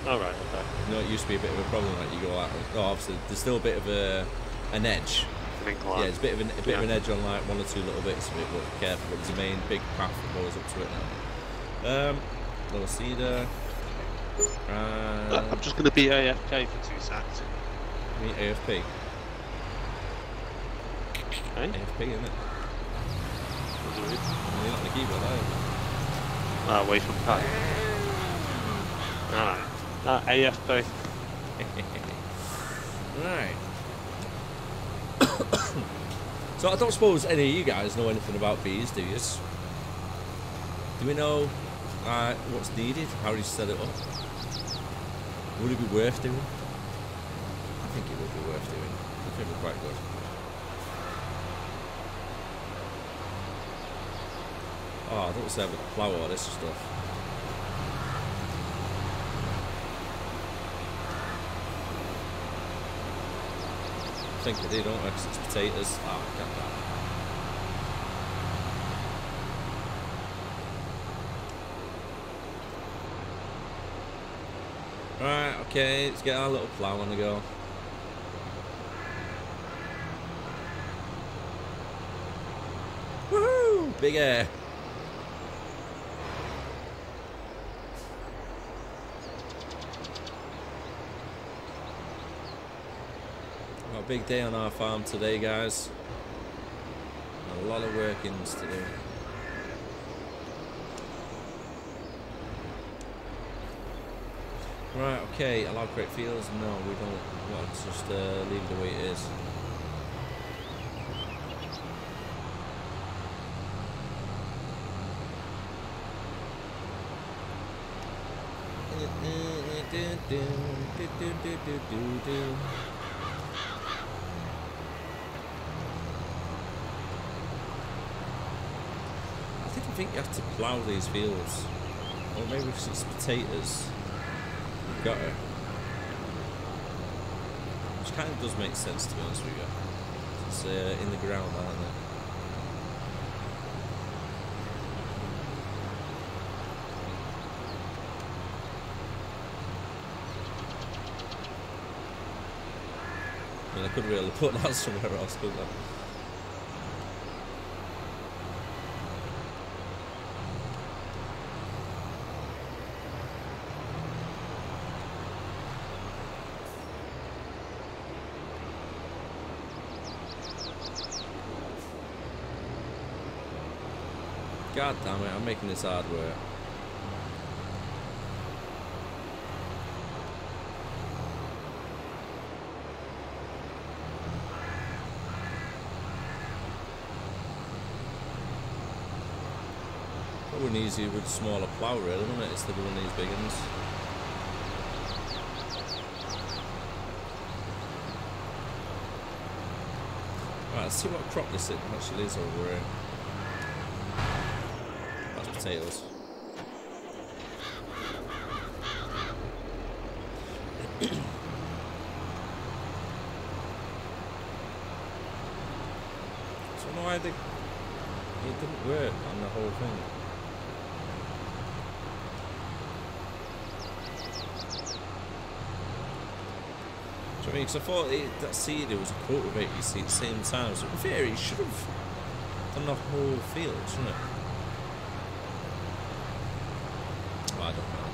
Alright, okay. You know, it used to be a bit of a problem, like you go out. Oh, obviously, there's still a bit of an edge. An incline. Yeah, there's a bit of an edge on like one or two little bits of it, but be careful. But there's a main big path that goes up to it now. Little cedar. I'm just going to be AFK for 2 seconds. Me AFP. Hey? AFP, isn't it? What do you mean? You're not on the keyboard, are you? Away from cat. Alright. AFP. Right. So I don't suppose any of you guys know anything about bees, do you? Do we know what's needed? How do you set it up? Would it be worth doing? I think it would be worth doing. I think it'd be quite good. Oh, I don't say I would plough all this stuff. I think I do, don't I? Because it's potatoes. Oh, I got that. Right, okay, let's get our little plough on the go. Woohoo! Big air. Got a big day on our farm today, guys. A lot of workings to do. Right, okay, allow correct fields? No, we don't want to just leave it the way it is. I think you have to plough these fields. Or maybe if it's potatoes. You've got it. Which kind of does make sense, to be honest with you. It's in the ground, aren't they? I mean, I could really put that somewhere else, couldn't I? God damn it, I'm making this hard work. It wouldn't easy with a smaller plough really, wouldn't it, instead of one of these big ones. Right, let's see what crop this actually is over here. Potatoes. So no, I think it didn't work on the whole thing. I mean, because I thought that seed was a cultivate, you see, at the same time. So in theory, it should have done the whole field, shouldn't it? Well, I don't know.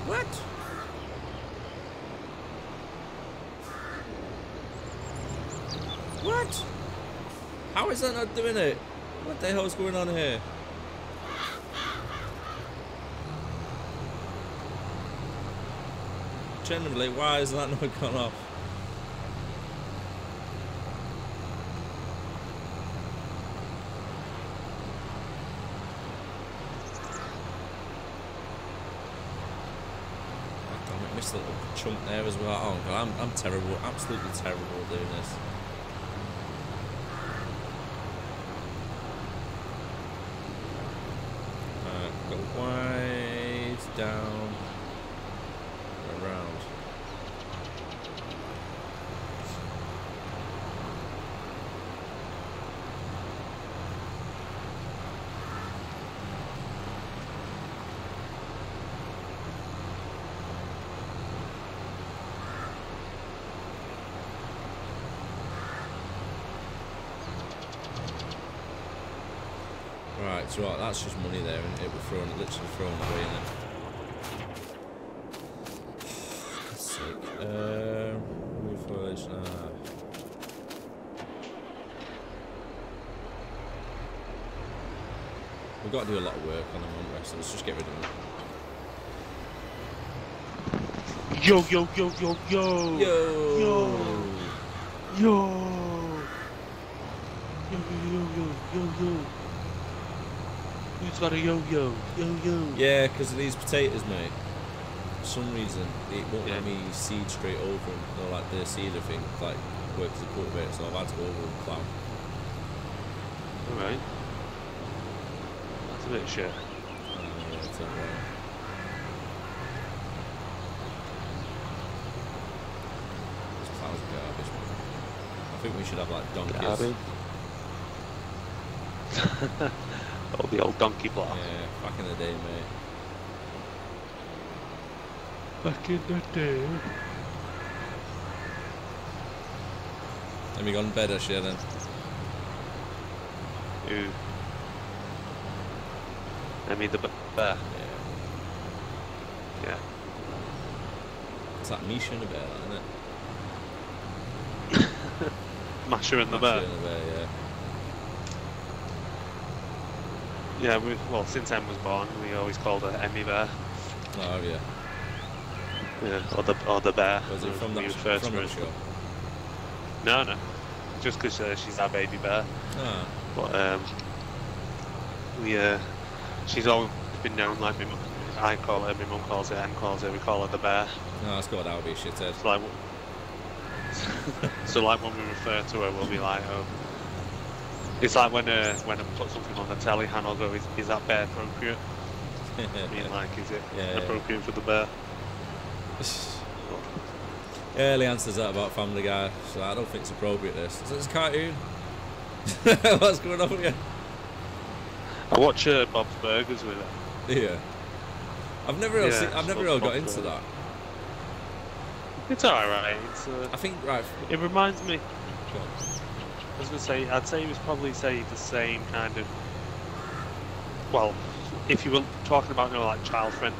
What? What? How is that not doing it? What the hell's going on here? Generally, why is that not gone off? Oh, damn it, missed a little chunk there as well. Oh god, I'm terrible, absolutely terrible at doing this. Go wide, down, around. Right, so that's just money there, and it was literally thrown away, and then. God's sake. Move foliage. We've got to do a lot of work on them, haven't we? So let's just get rid of them. Yo, yo, yo, yo, yo! Yo! Yo! Yo! Yo, yo, yo, yo, yo! Who's got a yo-yo? Yo-yo! Yeah, because of these potatoes, mate. For some reason, it won't let me seed straight over them. You know, like the seeder thing, like, works as a cultivator, so I've had to go over and plough. Alright. That's a bit of shit. Yeah, it's alright. This plow's garbage, man. I think we should have, like, donkeys. Garbage. Oh, the old donkey plough. Yeah, back in the day, mate. Back in the day. Have you gone to bed, actually, then? Who? I mean the bear. Yeah. Yeah. It's like Misha and the bear, isn't it? Masher and the bear. Masha and the bear, yeah. Yeah, well, since Em was born, we always called her Emmy Bear. Oh, yeah. Yeah, or the bear. Was it from that show? No, no. Just because she's our baby bear. Ah. But she's always been known like my mum. I call her, my mum calls her, Em calls her. We call her the bear. No, it's got that would be a shithead. It's like, so like when we refer to her, we'll be like, oh. It's like when I put something on the telly, Hannah will go, is that bear appropriate? I mean, like, is it appropriate for the bear? Early answers that about Family Guy, so I don't think it's appropriate. This is a cartoon. What's going on here? I watch Bob's Burgers with her. Yeah, I've never really got into that. It's alright. I think right. It reminds me. I was gonna say, I'd say it was probably the same kind of. Well, if you were talking about like child friendly,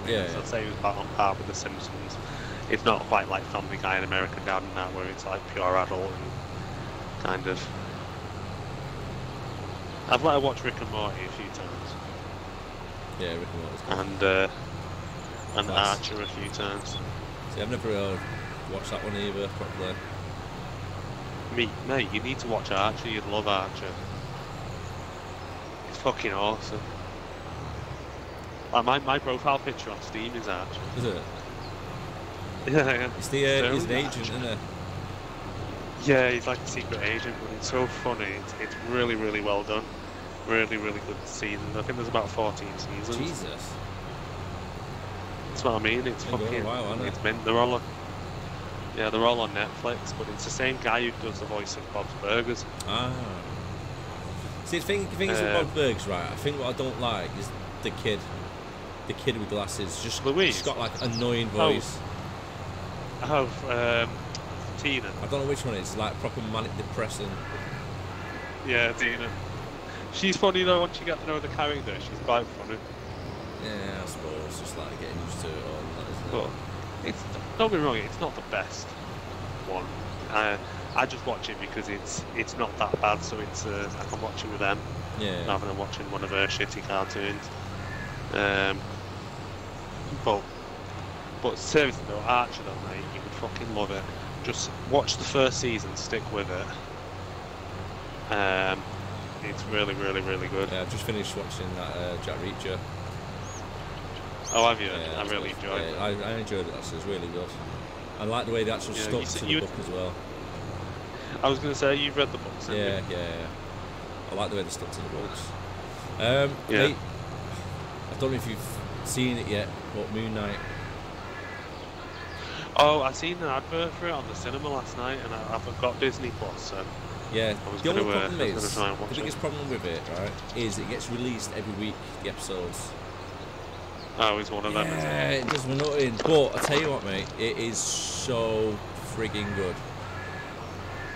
yeah. I'd say it was about on par with The Simpsons. It's not quite like Family Guy and American Dad and that, where it's like pure adult and kind of. I've let her watch Rick and Morty a few times. Yeah, Rick and Morty's good. And Archer a few times. See, I've never really watched that one either properly. Mate, you need to watch Archer. You'd love Archer. It's fucking awesome. Like my profile picture on Steam is Archer. Is it? Yeah. He's an agent, isn't he? Yeah, he's like a secret agent, but it's so funny. It's really, really well done. Really, really good seasons. I think there's about 14 seasons. Jesus. That's what I mean. It's fucking. Wow, isn't it? It's meant they're all on. Yeah, they're all on Netflix, but it's the same guy who does the voice of Bob's Burgers. Ah. See, the thing is with Bob's Burgers, right? I think what I don't like is the kid with glasses. Just Louise. She's got like annoying voice. Oh, Tina. I don't know which one it is. It's like proper manic depressing. Yeah, Tina. She's funny though once you get to know the character. She's quite funny. Yeah, I suppose. It's just like getting used to it all, isn't it? But it's, don't get me wrong, it's not the best one. I just watch it because it's not that bad, so it's I can watch it with them rather than watching one of her shitty cartoons. But seriously though, Archer though, mate, you would fucking love it. Just watch the first season, stick with it. It's really, really, really good. Yeah, I've just finished watching that Jack Reacher. Oh, have you? Yeah, I really enjoyed it. I enjoyed it, actually. It's really good. I like the way they actually stuck to the book as well. I was going to say, you've read the books, haven't you? Yeah. I like the way they stuck to the books. Mate, I don't know if you've seen it yet, but Moon Knight. Oh, I seen an advert for it on the cinema last night, and I've got Disney Plus, so yeah. The only problem is, the biggest problem with it, right, is it gets released every week, the episodes. Oh, it's one of them. Yeah, it does nothing. But I tell you what, mate, it is so frigging good.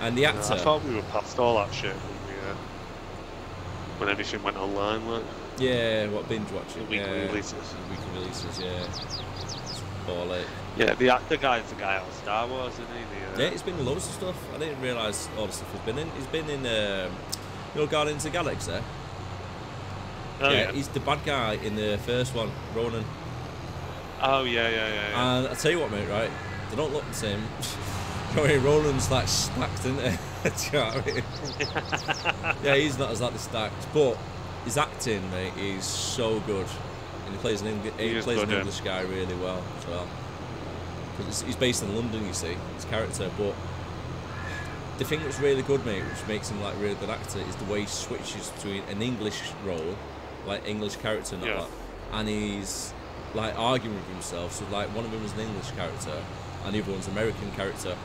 And the actor. I thought we were past all that shit when everything went online, like. Yeah, what binge watching? Weekly releases. Weekly releases, yeah. Or like. Yeah, the guy's the guy out Star Wars, isn't he? Yeah, he's been in loads of stuff. I didn't realise all the stuff he's been in. He's been in, Guardians of the Galaxy. Oh, yeah, he's the bad guy in the first one, Ronan. Oh, yeah. And I tell you what, mate, right? They don't look the same. Ronan's like stacked, isn't it? Do you know what I mean? Yeah, he's not as like stacked, but his acting, mate, is so good. And he plays an English guy really well as well. Because he's based in London, you see, his character. But the thing that's really good, mate, which makes him like a really good actor, is the way he switches between an English role, like English character, and that, and he's like arguing with himself. So like one of them is an English character, and the other one's an American character.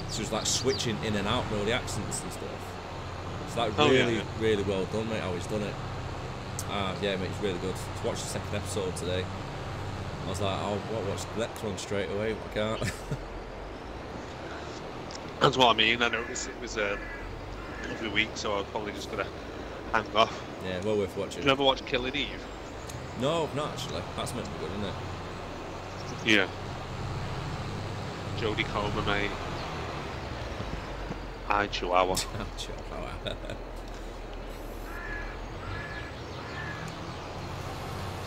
So it's like switching in and out with all the accents and stuff. It's like really well done, mate, how he's done it. Yeah, mate, it's really good. To watch the second episode today, I was like, I'll watch the next one straight away, but I can't. That's what I mean. I know it was every week, so I was probably just gonna hang off. Yeah, well worth watching. Did you ever watch Killing Eve? No, not actually. That's meant to be good, isn't it? Yeah. Jodie Comer, mate. I Chihuahua. Chihuahua.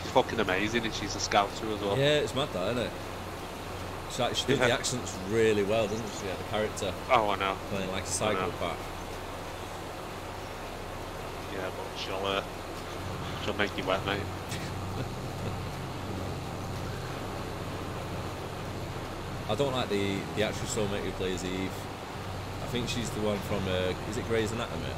She's fucking amazing, and she's a scouter as well. Yeah, it's mad that, isn't it? She does the accents really well, doesn't she? Yeah, the character. Oh, I know. Playing like a psychopath. Yeah, but she'll make you wet, mate. I don't like the actress soulmate who plays Eve. I think she's the one from, is it Grey's Anatomy?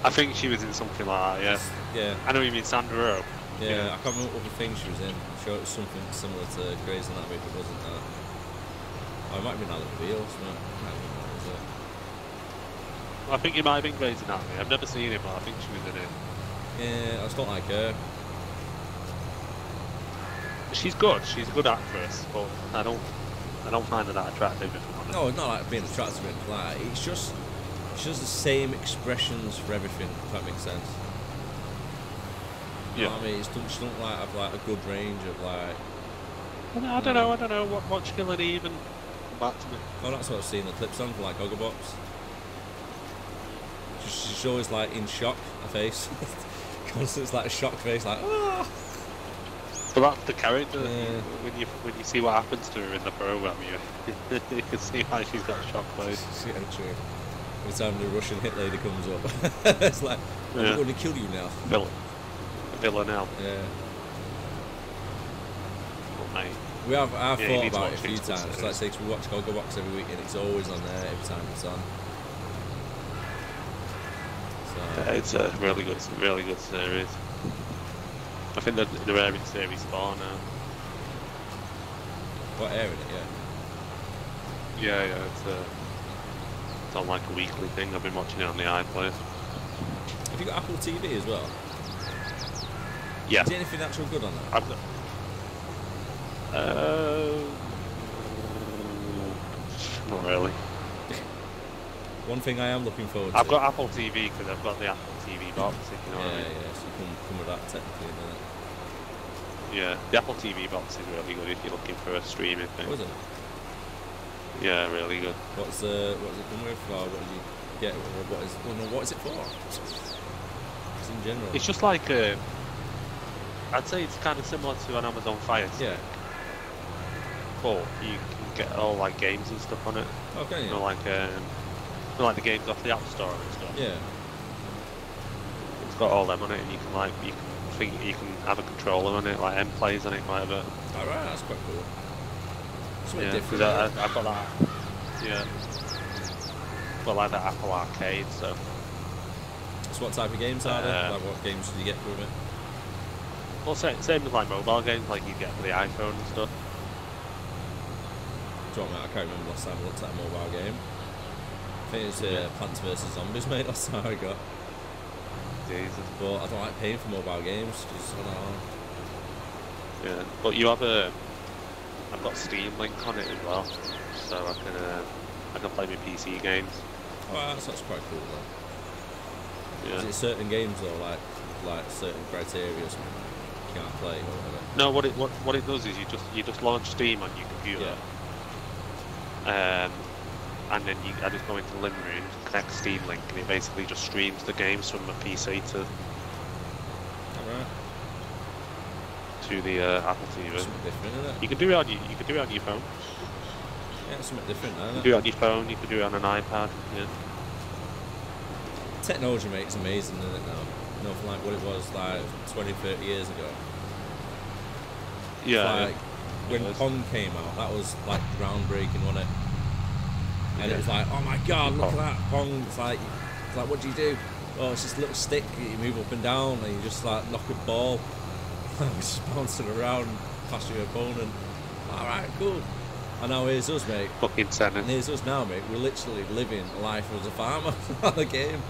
I think she was in something like that, yeah. I know you mean Sandra Oh. Yeah, I can't remember what other thing she was in. I'm sure it was something similar to Grey's Anatomy, but it wasn't that. Oh, it might have been Alec Beale, wasn't it? I can't remember what was it. I think it might have been Grey's Anatomy. I've never seen it, but I think she was in it. Yeah, I just don't like her. She's good. She's a good actress, but I don't find her that attractive. If I'm honest. No, it's not like being attractive. Like it's just she does the same expressions for everything. If that makes sense. You know what I mean? She don't like have like a good range of like. I don't know. Watch Killing Eve and come back to me. Oh, that's what I've seen the clips on for like Gogglebox. She's always like in shock. Her face, constant like a shocked face, like ah. But that's the character. Yeah. When you see what happens to her in the program, you can see why she's got a shock face. Yeah, true. Every time the Russian hit lady comes up, it's like, I'm going to kill you now. Villanelle. Yeah. Well, mate. I've thought about it a few times. Like say, we watch Gogglebox every week, and it's always on there every time it's on. So. Yeah, it's a really good series. I think they're airing series 4 now. What, airing it, yeah? Yeah, it's on like a weekly thing. I've been watching it on the iPlayer. Have you got Apple TV as well? Yeah. Is there anything actual good on that? I've got... Not really. One thing I am looking forward to. I've got Apple TV because I've got the Apple TV box, if you know what I mean. Yeah, so you can come with that technically, doesn't it? Yeah, the Apple TV box is really good if you're looking for a streaming thing. Was it? Yeah, really good. What does it come with? Or what did you get? What is it for? Just in general. It's just like I'd say it's kind of similar to an Amazon Fire Stick. Yeah. But you can get all like games and stuff on it. Okay. You know, like the games off the App Store and stuff. Yeah. It's got all them on it, and you can have a controller on it, like M plays on it, whatever. All right, that's quite cool. Something Yeah, different. because I've got that. Yeah. Well, like that Apple Arcade, so. So what type of games are there? Like what games did you get from it? Well, same as like mobile games, like you get for the iPhone and stuff. Do you know what, mate? I can't remember last time I looked at a mobile game. I think it's Plants vs Zombies, mate. That's how I got. Jesus. But I don't like paying for mobile games. Just, I don't know. Yeah, but you have I've got Steam Link on it as well, so I can play my PC games. Oh, that's quite cool though. Yeah. Is it certain games though, like certain criteria you can't play or whatever? No, what it does is you just launch Steam on your computer. Yeah. And then I just go into the living room, connect Steam Link, and it basically just streams the games from my PC to the Apple TV. Something different, isn't it? You can do it on your phone. Yeah, it's something different, isn't it? You can do it on your phone. You can do it on an iPad. Yeah. Technology, mate, is amazing, isn't it now? Nothing like what it was like 20, 30 years ago. Yeah. Like when Pong came out, that was like groundbreaking, wasn't it? And it was like, oh my god, look at that Pong. It's like what do you do? Oh, it's just a little stick. You move up and down, and you just like knock a ball. It's just bouncing around past your opponent. All right, cool. And now here's us, mate. Fucking tennis. And here's us now, mate. We're literally living a life as a farmer on the game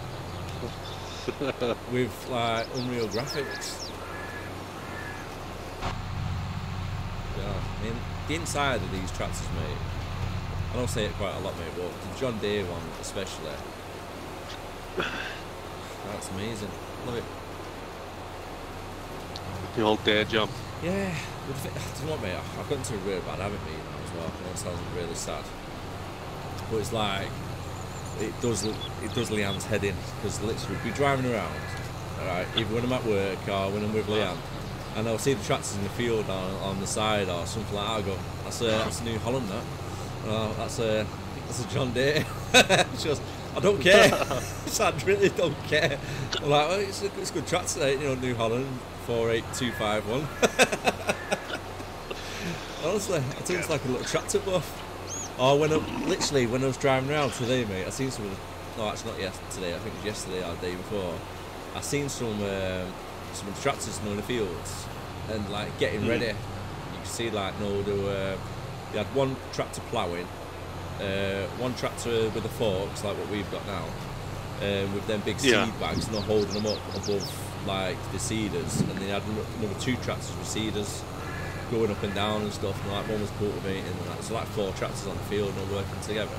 with like unreal graphics. Yeah, I mean, the inside of these tractors, mate. I don't say it quite a lot, mate, but the John Deere one especially. That's amazing. Love it. The old day job. Yeah. Do you know what, mate? I've got into a really bad habit, mate, now as well. I know it sounds really sad. But it's like, it does Leanne's head in. Because literally, we'll be driving around, alright, either when I'm at work or when I'm with Leanne, and I'll see the tractors in the field on the side or something like that. I'll go, that's a New Holland, that. That's a John Deere. She goes, I don't care. I really don't care. I'm like, well, it's a good tractor, today, you know, New Holland 48251. Honestly, I think it's like a little tractor buff. Or when I was driving around today, mate, I seen some. No, actually not yesterday. I think it was yesterday or the day before. I seen some tractors in the fields and like getting ready. You can see like they had one tractor ploughing, one tractor with the forks like what we've got now, with them big seed bags, holding them up above like the seeders, and they had another two tractors with seeders going up and down and stuff, and like one was cultivating, and like, so like 4 tractors on the field all working together.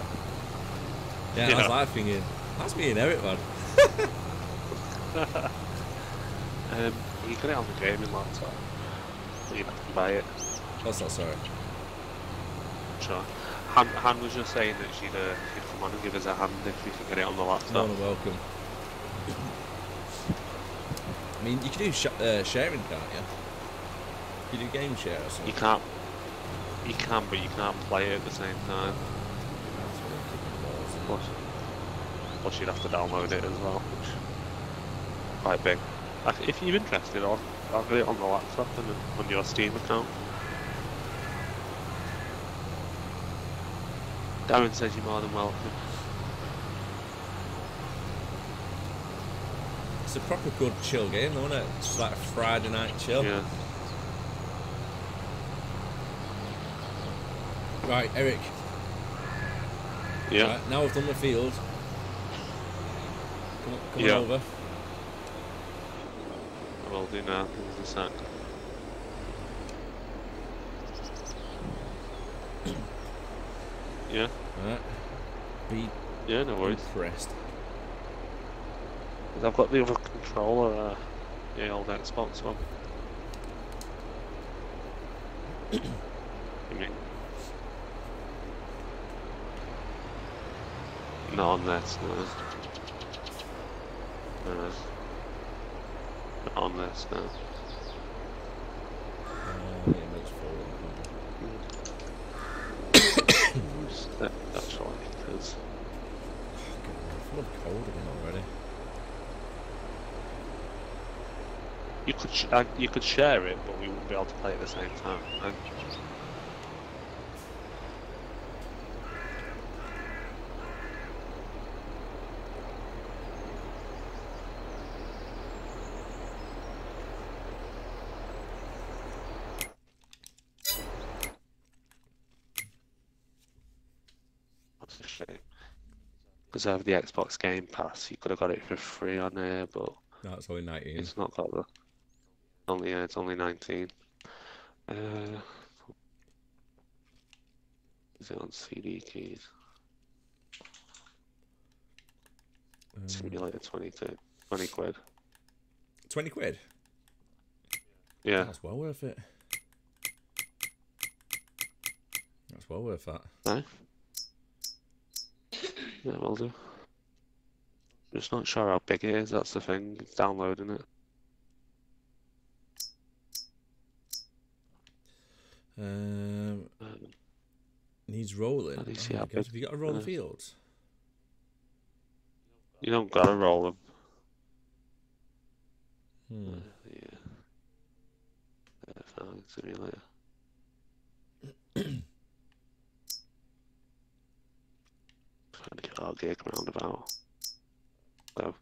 Yeah, I was like thinking, that's me and Eric, man. You get it on the gaming laptop. You'd have to buy it. What's that, sorry? Sure. Han was just saying that she'd come on and give us a hand if we could get it on the laptop. More than welcome. I mean, you can do sharing, can't you? You do game share or something? You can, but you can't play it at the same time. Plus you'd have to download it as well, which is quite big. If you're interested, I'll get it on the laptop and on your Steam account. Darren says you're more than welcome. It's a proper good chill game, though, isn't it? It's like a Friday night chill. Yeah. Right, Eric. Yeah. Right, now we've done the field. Come on over. I will do now. Give us a sec. Yeah. Alright. Be no worries. impressed. Because I've got the other controller, the old Xbox one. You mean? Not on this, no. Not on this, no. Yeah, it makes forward. That's right, because... I'm full of cold again already. You could share it, but we wouldn't be able to play at the same time. Right? That's a shame. Because I have the Xbox Game Pass, you could have got it for free on there, but No, it's only 19. it's not got the... it's only 19. Is it on CD keys? Simulator 22. 20 quid. 20 quid? Yeah. That's well worth it. That's well worth that. No? Yeah, will do. Just not sure how big it is, that's the thing. It's downloading it. Needs rolling. How do you see Oh how my God, big? have you got a roll of fields? You don't gotta roll them. Yeah. Simulator. Trying to get our gig roundabout. So,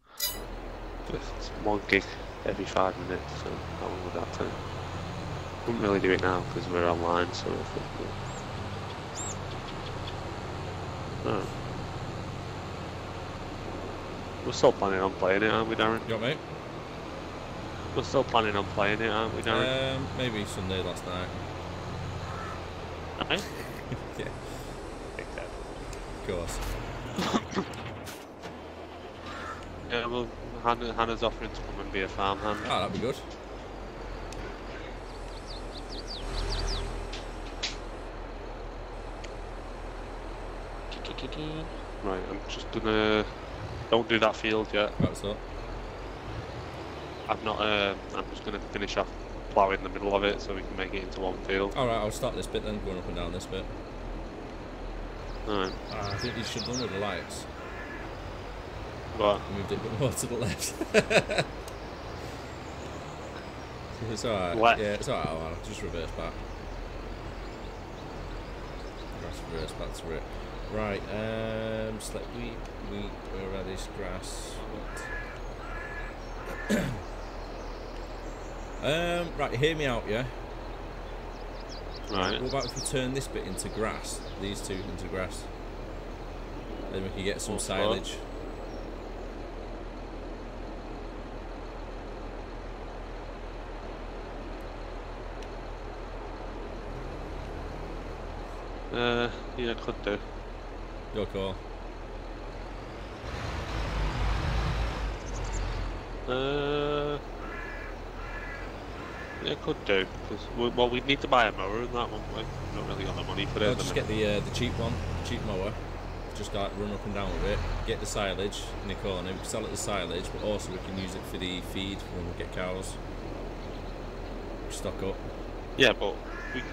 just 1 gig every 5 minutes, so how long would that take? Wouldn't really do it now because we're online, so if it, no. We're still planning on playing it, aren't we, Darren? You got mate? We're still planning on playing it, aren't we, Darren? Maybe Sunday last night. Okay. Yeah. Of course. Yeah, well, Hannah's offering to come and be a farmhand. Oh, that'd be good. Right, I'm just gonna... Don't do that field yet. Right, so. I'm not, I'm just gonna finish off ploughing the middle of it so we can make it into one field. Alright, I'll start this bit then, going up and down this bit. Alright. I think you should run with the lights. What? Moved it a bit more to the left. It's alright. Left? Yeah, it's alright, I'll just reverse back. Just reverse back to it. Right, select wheat, radish, grass, what? Right, hear me out, yeah? Right. What about if we turn this bit into grass, these two into grass? Then we can get some silage. Yeah, could do. Your call. Yeah, could do. Cause well, we need to buy a mower and that one. We don't really got the money for it. I'll just get the cheap one, cheap mower. Just like run up and down with it. Get the silage in the corner. We can sell it as silage, but also we can use it for the feed when we get cows. Stock up. Yeah, but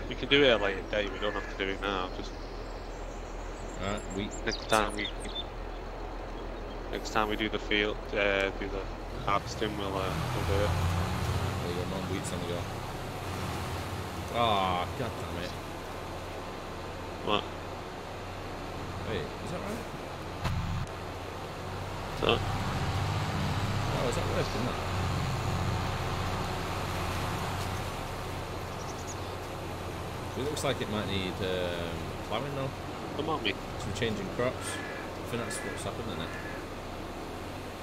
we can do it at a later date. We don't have to do it now. Just Right, wheat. next time we do the field, do the harvesting, we'll do it. There you go, non wheat's on the go. Ah, god damn it. What? Wait, is that right? So, Oh, is that working that? It looks like it might need ploughing though. come on me. Some changing crops. I think that's what's happened, isn't it?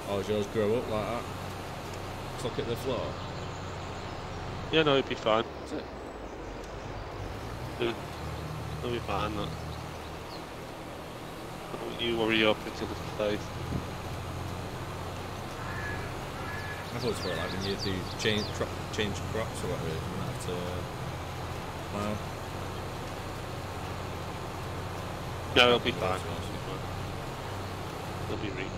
Oh, does yours grow up like that? Just look at the floor. Yeah, no, it'd be fine. Is it? Yeah, it'll be fine. That. Don't you worry your pretty little face. I thought it was like when you do change crops or whatever, you might have to plough. No, it'll be fine. It'll be real.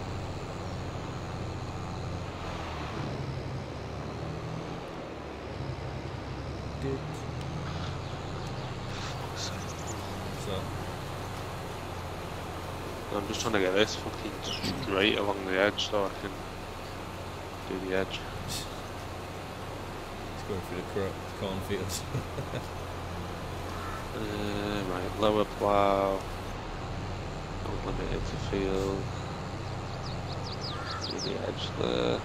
So I'm just trying to get this fucking straight along the edge so I can do the edge. it's going through the cornfields. Right, lower plough. Unlimited to field. See the edge there.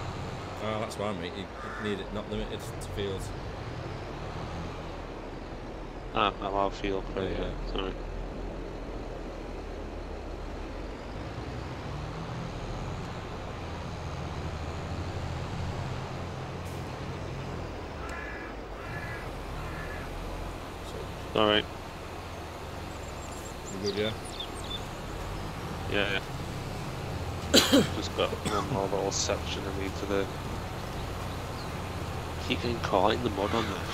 Oh, that's why, mate. You need it not limited to fields. Ah, allow field for yeah. Sorry. Alright. You good, yeah? Yeah. Just got one more little section I need to do. Keep getting caught in the mud on this.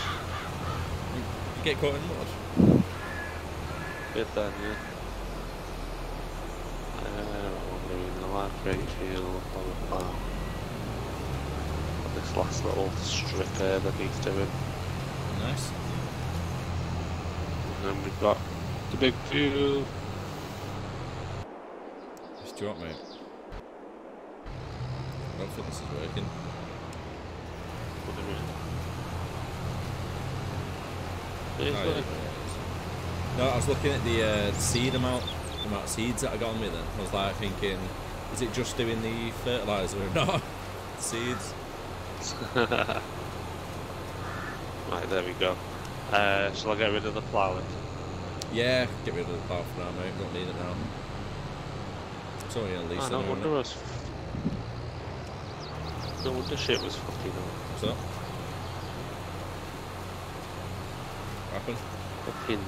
You get caught in mud? Bit then, yeah. Wandering the light great field, blah blah blah. Got this last little strip here that needs doing. Nice. And then we've got the big field. Just drop, mate. I don't think this is working. What do you mean? Oh, It's yeah, working. no, I was looking at the seed amount of seeds that I got on me then. I was like thinking, is it just doing the fertiliser or not? The seeds. Right, there we go. Shall I get rid of the ploughing? Yeah, get rid of the plough for now, mate. Don't need it now. It's only on lease. No wonder us. No wonder shit was fucking up. What's that? What happened? Fucking.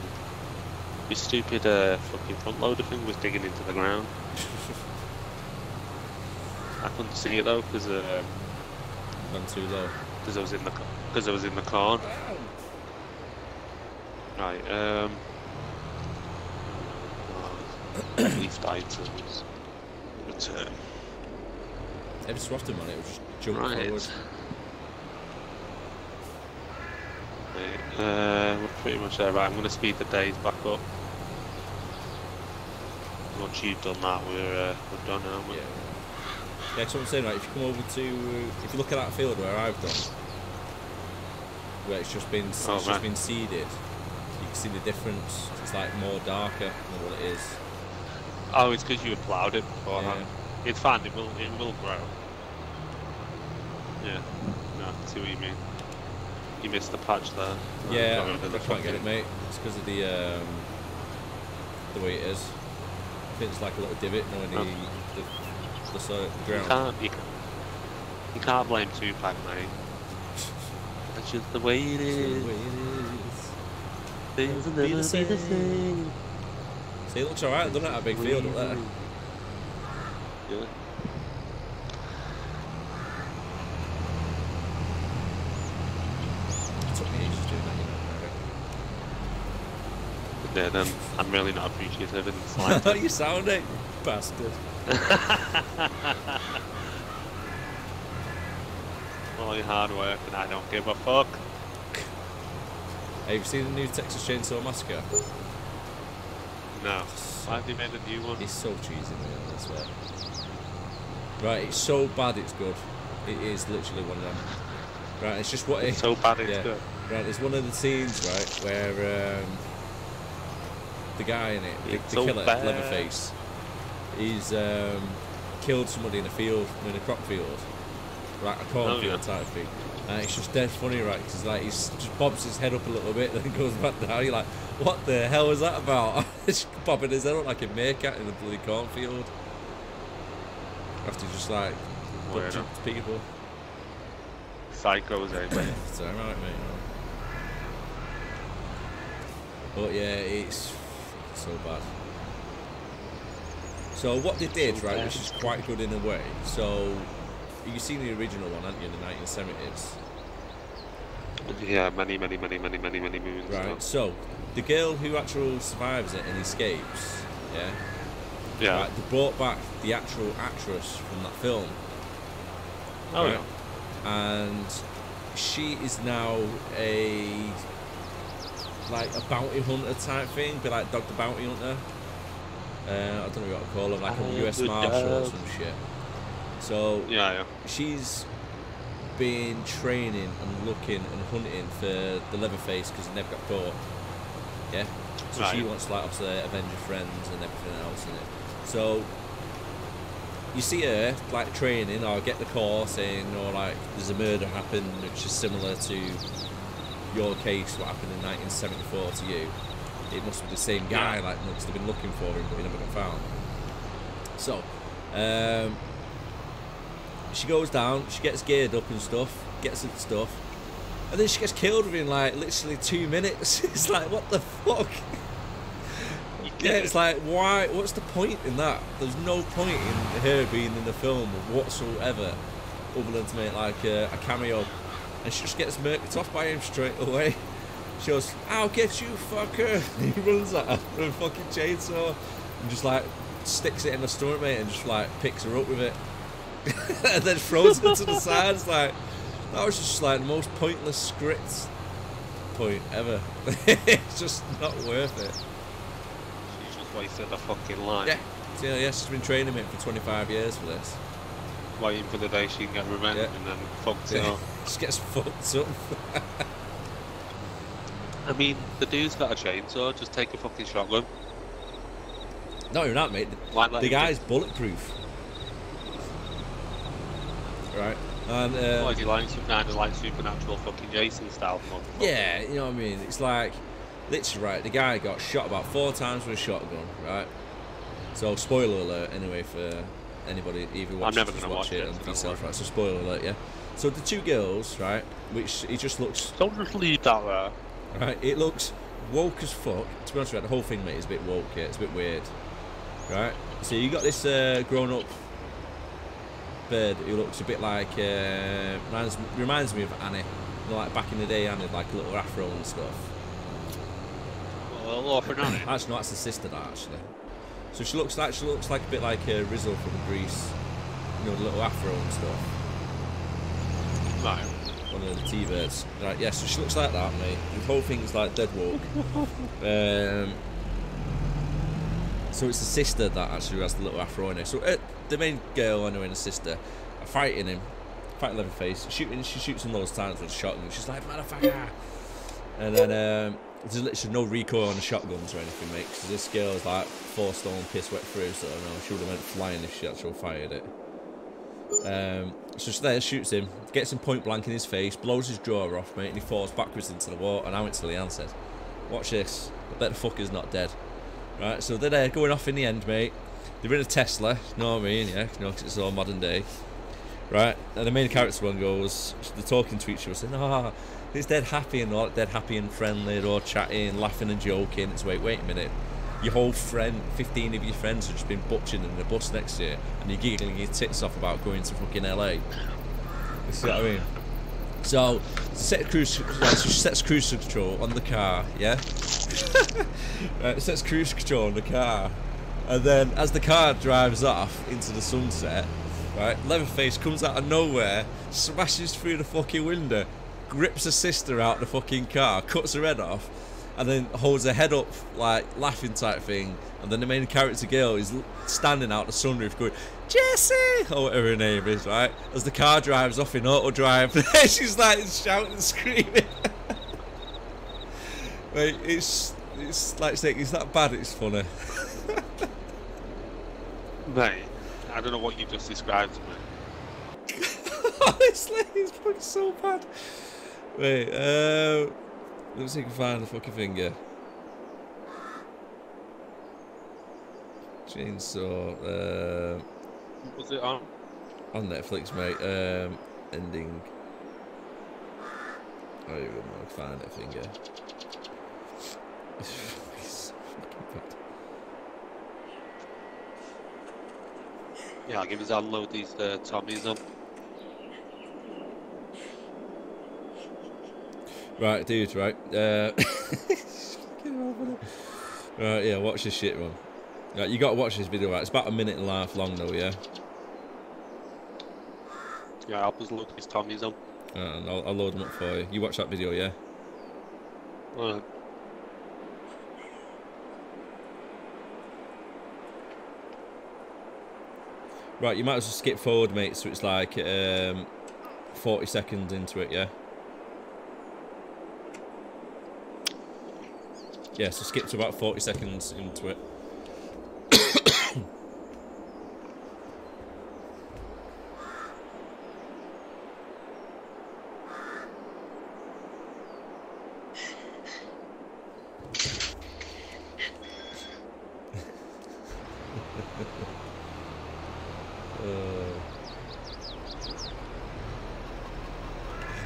Your stupid fucking front loader thing was digging into the ground. I couldn't see it though because Gone too low. I was in the corn. Right. Leafed items. Return. Every so often, man, it would just jump forward. We're pretty much there. Right, I'm going to speed the days back up. Once you've done that, we're done, aren't we? Yeah. Yeah, so I'm saying, like, if you come over to, if you look at that field where I've done, where it's just been, just been seeded, you can see the difference. It's like more darker than what it is. Oh, it's because you had ploughed it beforehand. Yeah. It's fine. It will grow. Yeah. No, I see what you mean. You missed the patch there. Yeah, I can't get it, mate. It's because of the way it is. I think it's like a little divot, you know, in the ground. You can't blame Tupac, mate. That's just the way it is. Things will never be the same. See, it looks alright, doesn't it? That big field up there. Yeah. It took me ages to do that, you know. Yeah, then I'm really not appreciative in this line. You sound it, you bastard. All your hard work and I don't give a fuck. Have you seen the new Texas Chainsaw Massacre? No. Why have you made a new one? It's so cheesy, mate, I swear. Right, it's so bad it's good. It is literally one of them. Right, it's just what it's so bad it's good. Right, there's one of the scenes, right, where the guy in it, the killer, Leatherface, he's killed somebody in a field, in a crop field, like a cornfield type thing. It's just dead funny, right? Because like he just bobs his head up a little bit, then goes back down. You're like, what the hell was that about? Just popping his head up like a meerkat in the bloody cornfield. After just like bunch of people. Psychos, eh, mate? It's alright, mate. But yeah, it's so bad. So what they did, right, which is quite good in a way. So you've seen the original one, haven't you, in the 1970s? Yeah, many moons. Right. So the girl who actually survives it and escapes, yeah. Yeah. Right, they brought back the actual actress from that film. Oh right? yeah. And she is now a bounty hunter type thing, be like Dog the Bounty Hunter. I don't know what to call him, like a US Marshal or some shit. So yeah. she's been training and looking and hunting for the Leatherface because he never got caught. Yeah. So she wants to obviously avenge her friends and everything else in it. So you see her training or get the call saying, there's a murder happened which is similar to your case, what happened in 1974 to you. It must be the same guy, because they've been looking for him but he never got found. So she goes down, she gets geared up and stuff, gets into stuff, and then she gets killed within literally 2 minutes. It's like, what the fuck? Yeah, it's like, why? What's the point in that? There's no point in her being in the film whatsoever, other than to make a cameo. And she just gets murked off by him straight away. She goes, "I'll get you, fucker!" And he runs at her with a fucking chainsaw and just sticks it in her stomach, mate, and just picks her up with it, and then throws her to the side. It's that was just the most pointless script point ever. It's just not worth it. Wasted the fucking line. Yeah, she's been training it for 25 years for this. Waiting for the day she can get revenge and then fucked it up. She gets fucked up. I mean, the dude's got a chainsaw, just take a fucking shotgun. No, you're not, mate. The guy's bulletproof. Right. And is he some kind of supernatural fucking Jason style one? Yeah, you know what I mean? It's literally, right, the guy got shot about 4 times with a shotgun, right? So, spoiler alert, anyway, for anybody even watching. I'm never going to watch it. For yourself, right? So, spoiler alert, yeah? So, the 2 girls, right, which it just looks... Don't just leave that there. Right, it looks woke as fuck. To be honest with you, the whole thing, mate, is a bit woke, yeah? It's a bit weird. Right? So, you got this grown-up bird who looks a bit like... reminds me of Annie. You know, back in the day, Annie had, a little afro and stuff. Actually, no, that's the sister. That actually. So she looks like a bit like Rizzo from Grease, you know, the little afro and stuff. Right. One of the T-birds. Right. Yeah. So she looks like that, mate. The whole thing's dead woke. So it's the sister that actually has the little afro in her. So the main girl, anyway, and the sister are fighting Leatherface. She shoots him those times with a shotgun. She's like, "Motherfucker!" And then. There's literally no recoil on the shotguns or anything, mate, because this girl's 4 stone piss wet through, so I don't know, she would have went flying if she actually fired it. So she's there, shoots him, gets him point blank in his face, blows his jaw off, mate, and he falls backwards into the water. And I went to Leanne and said, "Watch this, I bet the fucker's not dead." Right, so they're going off in the end, mate. They're in a Tesla, you know what I mean, yeah, because it's all modern day. Right, and the main character one goes, they're talking to each other, saying, "Oh, it's dead happy and all, dead happy and friendly, they're all chatting, laughing and joking." It's wait a minute. Your whole 15 of your friends have just been butchering in the bus next to you, and you're giggling your tits off about going to fucking LA. You see what I mean? So, she sets cruise control on the car, yeah? Right, sets cruise control on the car, and then as the car drives off into the sunset, right, Leatherface comes out of nowhere, smashes through the fucking window, grips her sister out the fucking car, cuts her head off, and then holds her head up laughing type thing. And then the main character girl is standing out the sunroof going, "Jessie!" or whatever her name is, right? As the car drives off in auto drive, she's shouting and screaming. Like, it's like saying, it's that bad, it's funny. Mate, I don't know what you just described to me. Honestly, it's fucking so bad. Wait, let's see if I can find the fucking finger. Chainsaw. Was it on? On Netflix, mate. Ending. Oh, you will find that finger. It's so fucking bad. Yeah, I'll give us unload these Tommies on. Right, dude, right. Right, yeah, watch this shit, man. Right, you gotta watch this video, right? It's about 1.5 minutes long, though, yeah? Yeah, help us load these Tommies on. And I'll load them up for you. You watch that video, yeah? Alright. Right, you might as well skip forward, mate, so it's like 40 seconds into it, yeah? Yeah, so skip to about 40 seconds into it.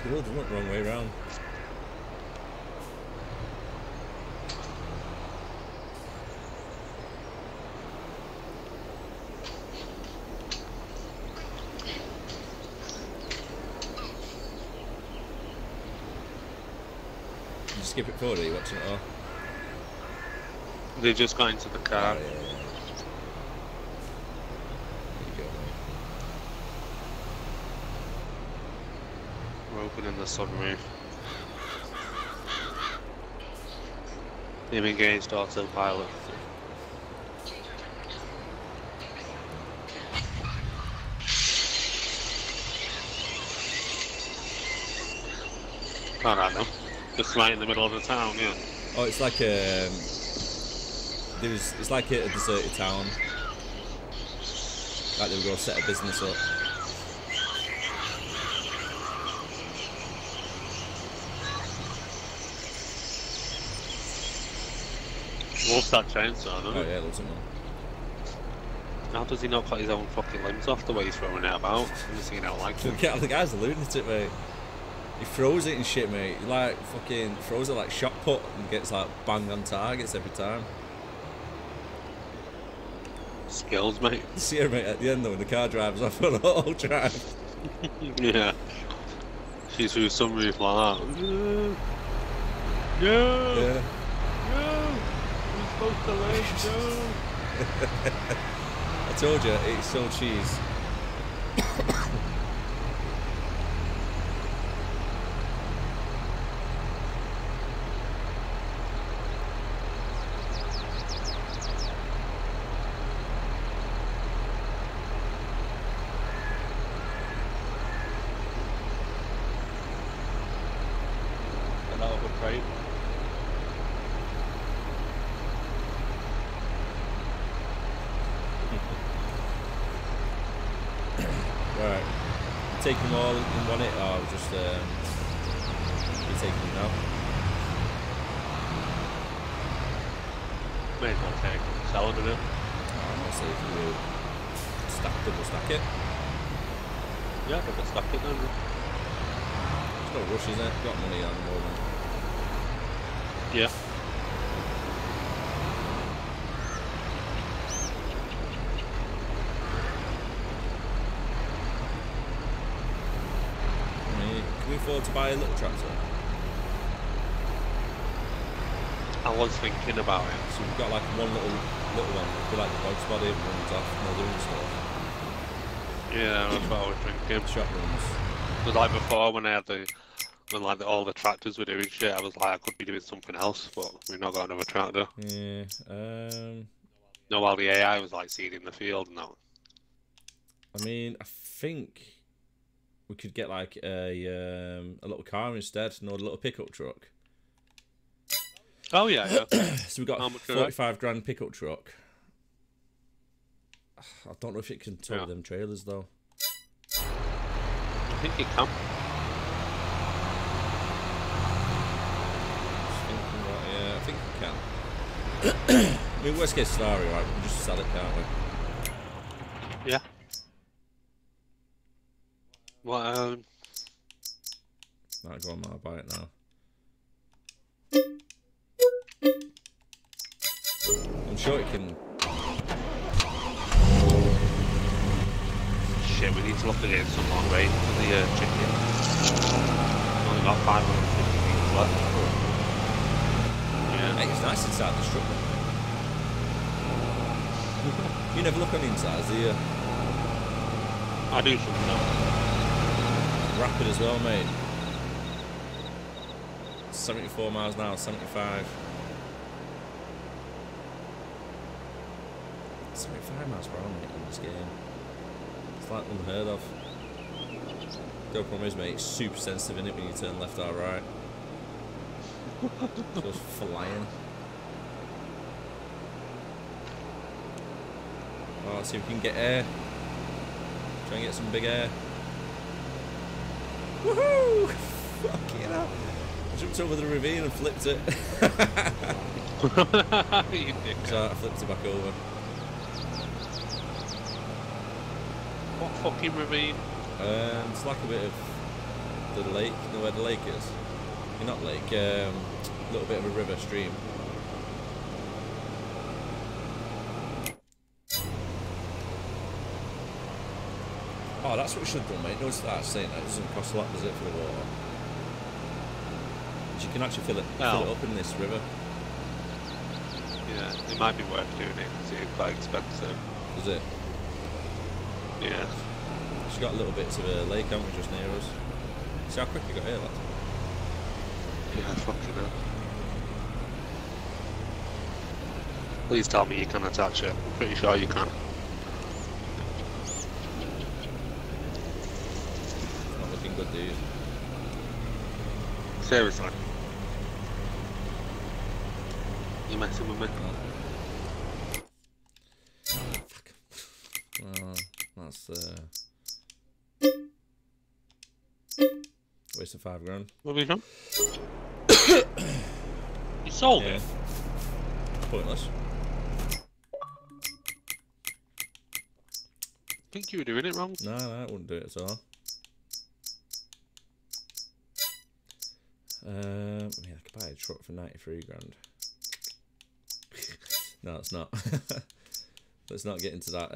It all doesn't look the wrong way around. You skip it forward, or are you watching it all? They just got into the car. Oh, yeah. There you go, mate. We're opening the sunroof. Him engaged autopilot. Alright then. Just right in the middle of the town, yeah. Oh, it's like it's like a deserted town. Like they were going to set a business up. Loves that chainsaw, doesn't Oh he? yeah, loves it, man. How does he not cut his own fucking limbs off the way he's throwing it about? I've never seen how like him. The guy's a lunatic, mate. He throws it and shit, mate. He like fucking throws it like shot put and gets like bang on targets every time. Skills, mate. You see her, mate, at the end though when the car drives off on auto drive. Yeah. She's through sunroof like that. No! Yeah. No! We're supposed to let go! I told you, it's so cheese. And that would great. Right. You take them all in one hit, or just you taking them now? May as well take salad in it. I'm gonna say if you double stack it. Yeah, double stack it then. There's no rush, is it? Got money on the moment. Yeah. Can we afford to buy a little tractor? I was thinking about it. So we've got like one little one, be like the box body, it runs off, and they're doing stuff. Yeah, that's what I was thinking. Shot runs. Because like before, when I had all the tractors were doing shit, I was like, I could be doing something else, but we've not got another tractor. Yeah. No, while the AI was like seeding the field and that. I mean, I think we could get like a little car instead, no, a little pickup truck. Oh yeah, yeah. So we've got a 45 grand pickup truck. I don't know if it can tow them trailers though. I think it can. Yeah, I think it can. I mean, worst case scenario, right? We can just sell it, can't we? Yeah. Well, Right, go on, I'll buy it now. I'm sure it can. shit, we need to look at getting some more rain for the chicken. We've only got 550 meters left. Yeah. Hey, it's nice inside the truck. You never look on the insides, do you? I do sometimes. Rapid as well, mate. 74 miles an hour, 75. 75 miles per hour, mate, in this game. It's like unheard of. The problem is, mate, it's super sensitive in it when you turn left or right. It goes flying. Oh, let's see if we can get air. Try and get some big air. Woohoo! Fucking hell. I jumped over the ravine and flipped it. You dick. So I flipped it back over. What fucking ravine? It's like a bit of the lake. You know where the lake is? You're not lake. A little bit of a river stream. Oh, that's what we should have done, mate. Notice that saying that it doesn't cost a lot, does it, for the water? But you can actually fill it up in this river. Yeah, it might be worth doing it because it's quite expensive. Is it? Yeah. She's got little bits of a lake, haven't we, just near us? See how quick you got here, lad? Yeah, fucking hell. Please tell me you can attach it. I'm pretty sure you can. Not looking good, dude. Seriously. You messing with me? Fuck. That's waste of £5 grand. What have you done? You sold it? Pointless. I think you were doing it wrong. No, I wouldn't do it at all. I mean, I could buy a truck for 93 grand. No, it's not. Let's not get into that.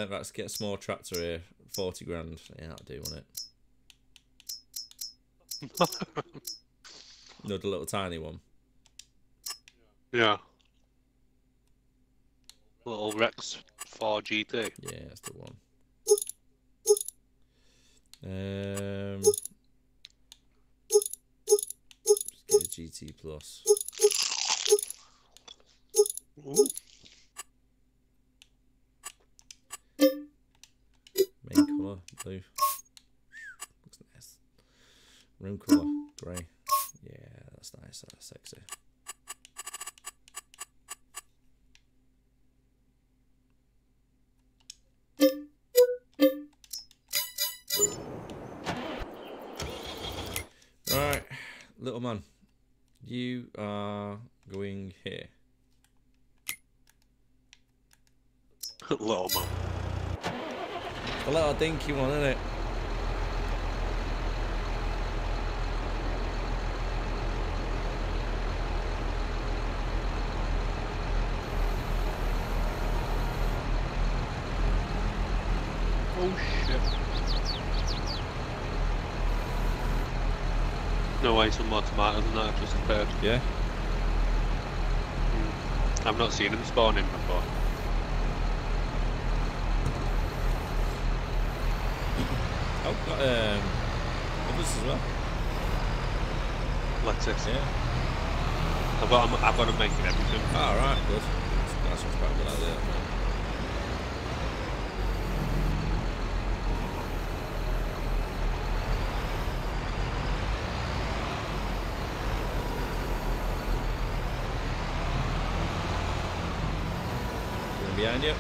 Let's get a small tractor here. 40 grand. Yeah, that'll do, won't it? No, the little tiny one. Yeah. Little Rex 4 GT. Yeah, that's the one. Just get a GT Plus. Ooh. Main colour, blue. Looks nice. Room colour, grey. Yeah, that's nice, that's sexy. Right, little man. You are going here. Little man. A little dinky one, isn't it? Oh shit. No way, some more tomatoes than that have just appeared. Yeah. I've not seen them spawning before. Oh, got others as well. Lettuce. Yeah. I've got to make it everything. Oh, right, good. That's quite a good idea. Behind you.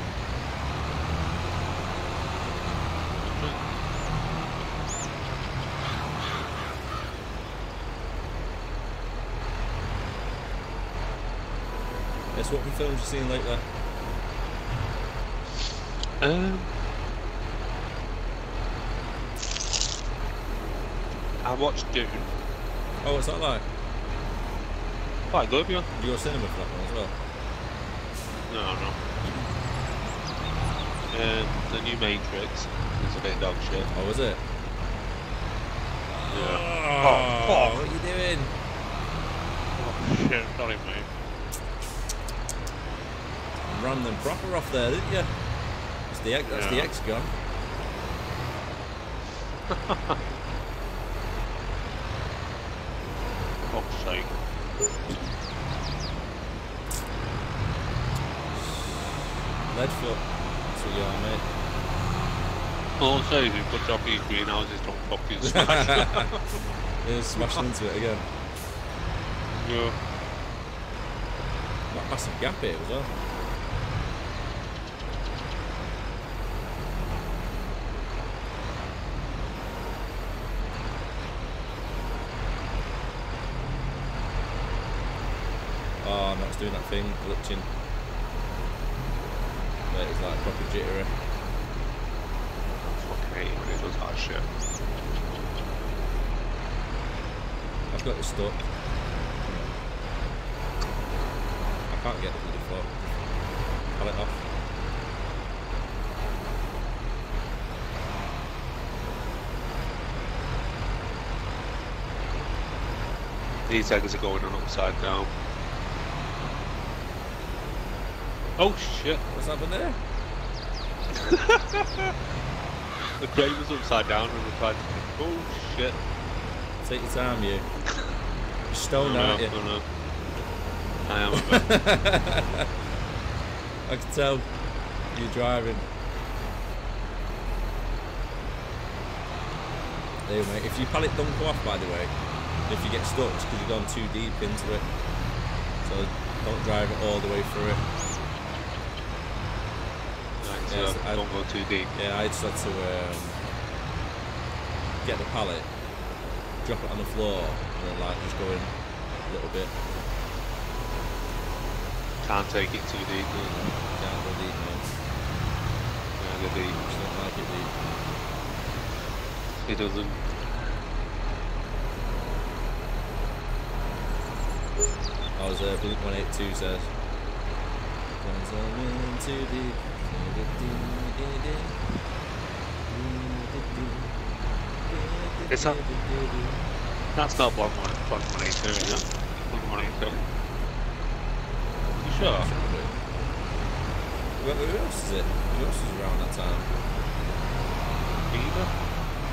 Guess what films you seen lately? I watched Dune. Oh, what's that like? Quite good, yeah. You go cinema for that one as well? No. The new Matrix is a bit dog shit. Oh, is it? Yeah. Oh, fuck! what are you doing? Oh shit, sorry mate. Ran them proper off there, didn't you? That's the X gun. Fuck's sake. Leadfoot. That's what you are, mate. All I'm saying is, good job these greenhouses don't fucking smash. Yeah, smashed into it again. Yeah. That massive gap here as well. Oh no, it's doing that thing, glitching. But it's like proper jittery. Fucking hate it when it does that shit. I've got it stuck. I can't get the bloody foot. Pull it off. These eggs are going on upside down. Oh shit! What's happened there? The crane was upside down and we tried to... Oh shit! Take your time, you. You're stoned, aren't you? No. I am a bit. I can tell you're driving. There, mate. If your pallet don't go off, by the way, if you get stuck, it's because you've gone too deep into it. So don't drive it all the way through it. Right, Yeah, so don't go too deep. Yeah, I just had to get the pallet, drop it on the floor, and then like just go in a little bit. Can't take it too deep. Can't go deep, man. Yeah, go deep. Just don't like it deep. It doesn't. I was Blink 182 says. Cause I'm in too deep. It's not. That's not Blink 182, is it? Blink 182. You sure? Who else is it? Who else was around that time? Feeder?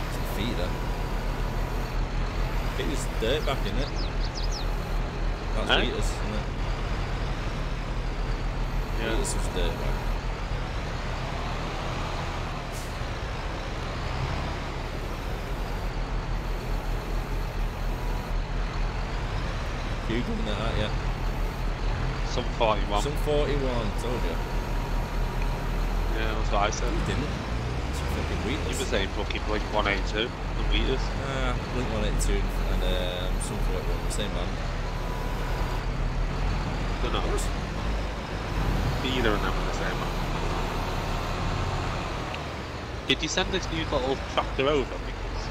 It's a feeder. It was dirt back in it. That's Wheatus, isn't it? Yeah. Wheatus was dirt back. Googling that out, yeah. Some 41. Some 41, told you. Yeah, that's what I said. You didn't. It's fucking Wheatus. You were saying fucking Blink 182 and Wheatus. Nah, Blink 182 and some 41, the same band. Don't know. Neither of them are the same one. Did you send this new little tractor over? Because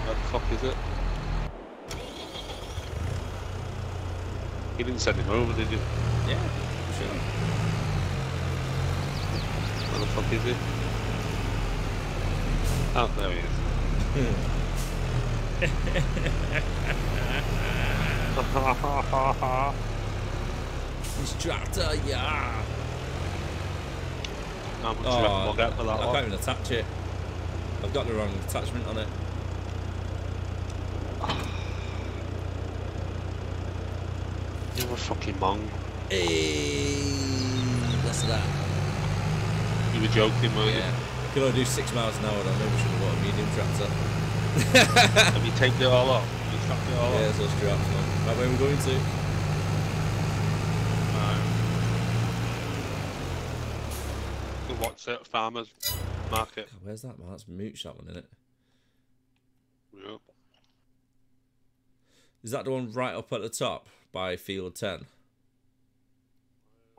where the fuck is it? You didn't send him over, did you? Yeah, sure. Where the fuck is he? Oh, there he is. This tractor, yeah. How much do you reckon we'll get for that I one? can't even attach it. I've got the wrong attachment on it. You're a fucking mong. Hey, what's that? You were joking, weren't you? Yeah. I can only do 6 miles an hour though. Maybe we should have bought a medium tractor. Have you taken it all off? Have you strapped it all Yeah, off? so straps on. Right, where are we going to? What's it? Farmers Market. God, where's that, man? That's Mooch, that one, isn't it? Yep. Is that the one right up at the top by Field 10?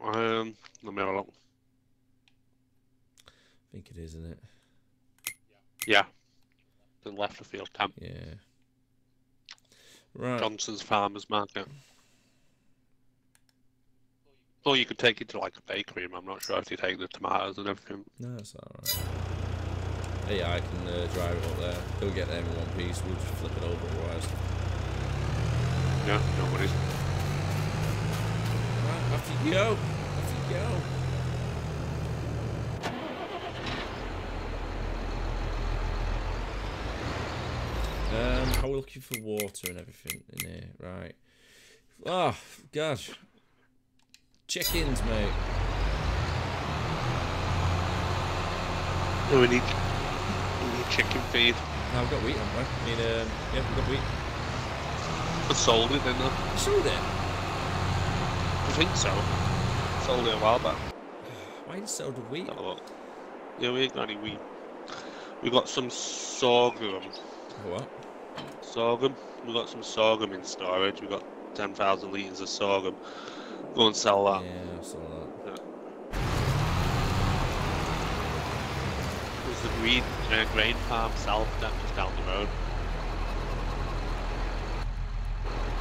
Let me have a look. I think it is, isn't it? Yeah. To the left of Field 10. Yeah. Right. Johnson's Farmers Market. Or you could take it to like a bakery. I'm not sure if you take the tomatoes and everything. No, it's alright. Yeah, I can drive it up there. He'll get them in one piece. We'll just flip it over otherwise. Yeah, no worries. Right, off you go. Off you go. How are we looking for water and everything in here? Right. Oh, gosh. Chickens, mate. No, we need chicken feed. No, we've got wheat, haven't we? I mean, yeah, we've got wheat. I sold it, didn't I? You sold it? I think so. Sold it a while back. Why you sold the wheat? Have a look. Yeah, we ain't got any wheat. We got some sorghum. What? Sorghum. We got some sorghum in storage. We got 10,000 litres of sorghum. Go and sell that. Yeah, I saw that. Yeah. There's the grain farm south, that's just down the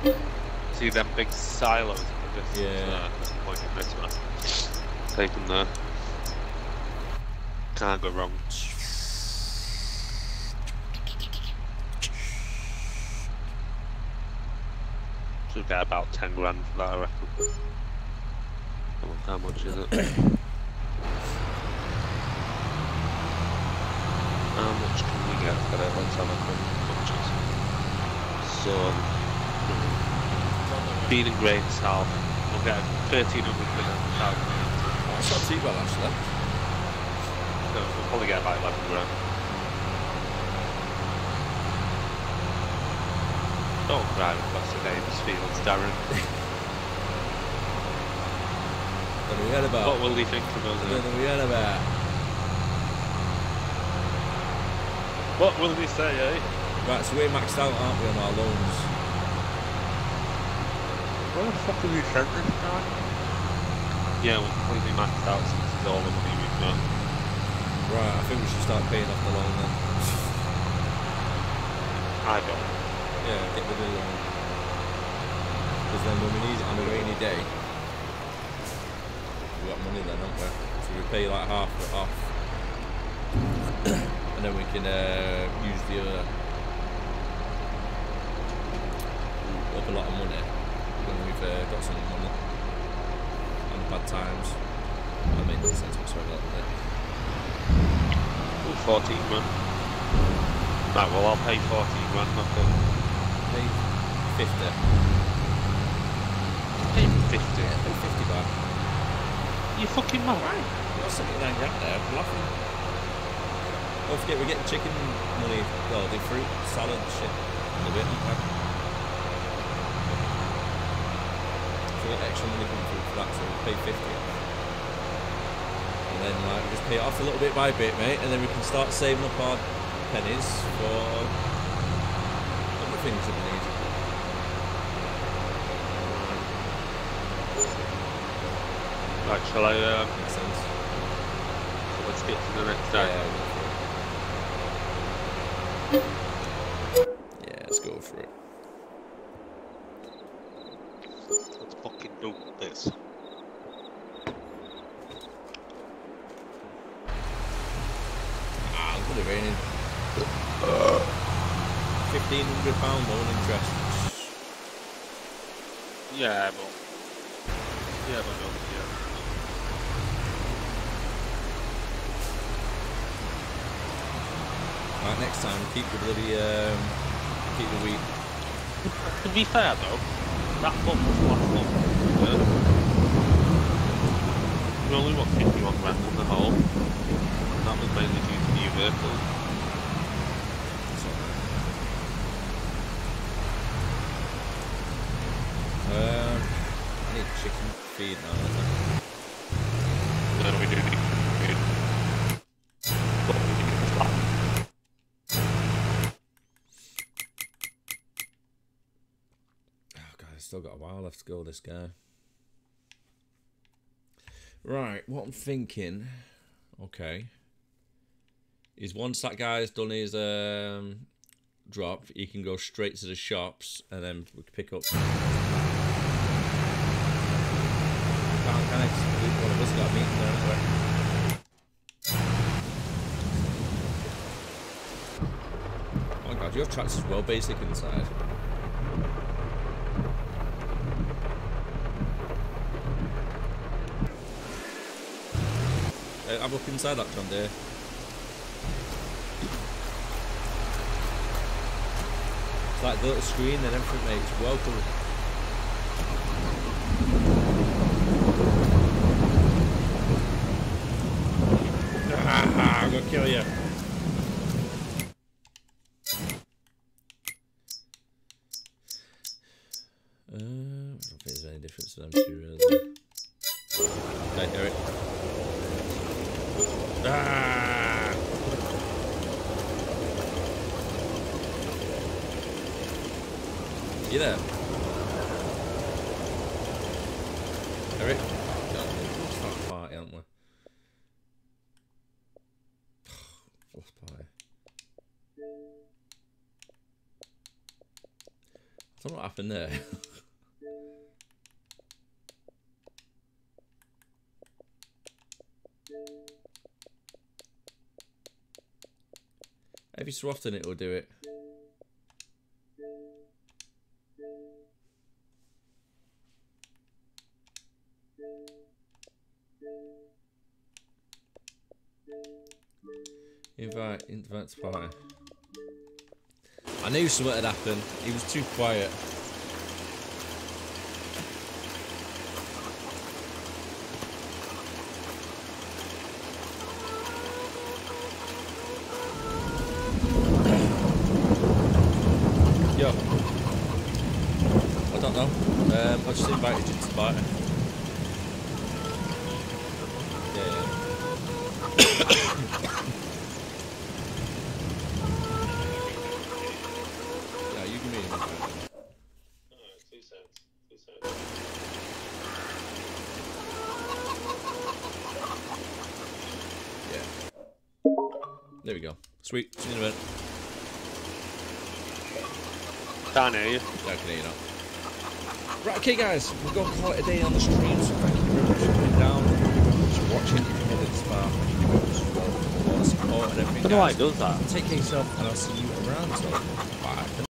road. See them big silos in the distance? Yeah. Pointing this way. Take them there. Can't go wrong. Should get about 10 grand for that, I reckon. How much is it? How much can we get for it? Let's have a quick purchase. So, feed and grain south. We'll get 1,300 quid on the south. That's not too bad, actually. So we'll probably get about 11 grand. Don't cry across the neighbours' fields, Darren. What are we on about? What will they think of us? What are we on about? What will they say, eh? Right, so we're maxed out, aren't we, on our loans? What the fuck have you sent this guy? Yeah, we're completely maxed out since it's all the money we've got. Right, I think we should start paying off the loan then. I don't. Yeah, get rid of the loan. Because then when we need it on a rainy day, we've got money then, haven't we? So we pay like half of it off. And then we can use the other up a lot of money when we've got some money on bad times. I mean, that sense whatsoever, doesn't it? Ooh, 14 grand. Right, well, I'll pay 14 grand, not the... Pay 50. Pay 50? Yeah, pay 50 back. You fucking mad. Right. You got 79 grand there, I'm laughing. Don't forget, we're getting chicken money, well, the fruit, salad, shit, in a bit, aren't we? So we get extra money coming through for that, so we pay 50 off. And then, like, we just pay it off a little bit by bit, mate, and then we can start saving up our pennies for other things that we need. Right, shall I, Makes sense. so let's get to the next day. Yeah, let's go for it. Let's fucking do this. Ah, look at it raining. £1,500 loan interest. Yeah, but no, yeah. Right, next time, keep the bloody, keep the wheat. To be fair though, that book was last month. We only got 51 grand on the whole. And that was mainly due to new vehicles. I need chicken feed now, I think. No, we do need food. But we need flat. Oh god, I've still got a while left to go, this guy. Right, what I'm thinking, okay, is once that guy's done his drop, he can go straight to the shops and then we can pick up. Can't kind of one of us got a meeting there anyway. Oh my god, your tracks is well basic inside. I'm up inside that John Deere. It's like the little screen and everything, mate. It's well cool. I'm gonna kill you. I don't think there's any difference to them two, really. Okay, Eric. Ah! You there? Eric? God, we'll start a party, aren't we? Fourth party. I don't know what happened there. Every so often it will do it. Invite to party. I knew something had happened. He was too quiet. Yo. I don't know. I just invited you to the party. Yeah. Yeah, you can be in the party. Alright, 2 cents. 2 cents. Yeah. There we go. Sweet. See you in a minute. Can't hear you. Yeah, I can hear you now. Right, okay guys, we're going to call it a day on the stream, so thank you very much for coming down, thank you very much for watching, if you made it this far, thank you very much for all the support and everything. I don't know why it does that. Take care of yourself, and I'll see you around, so bye.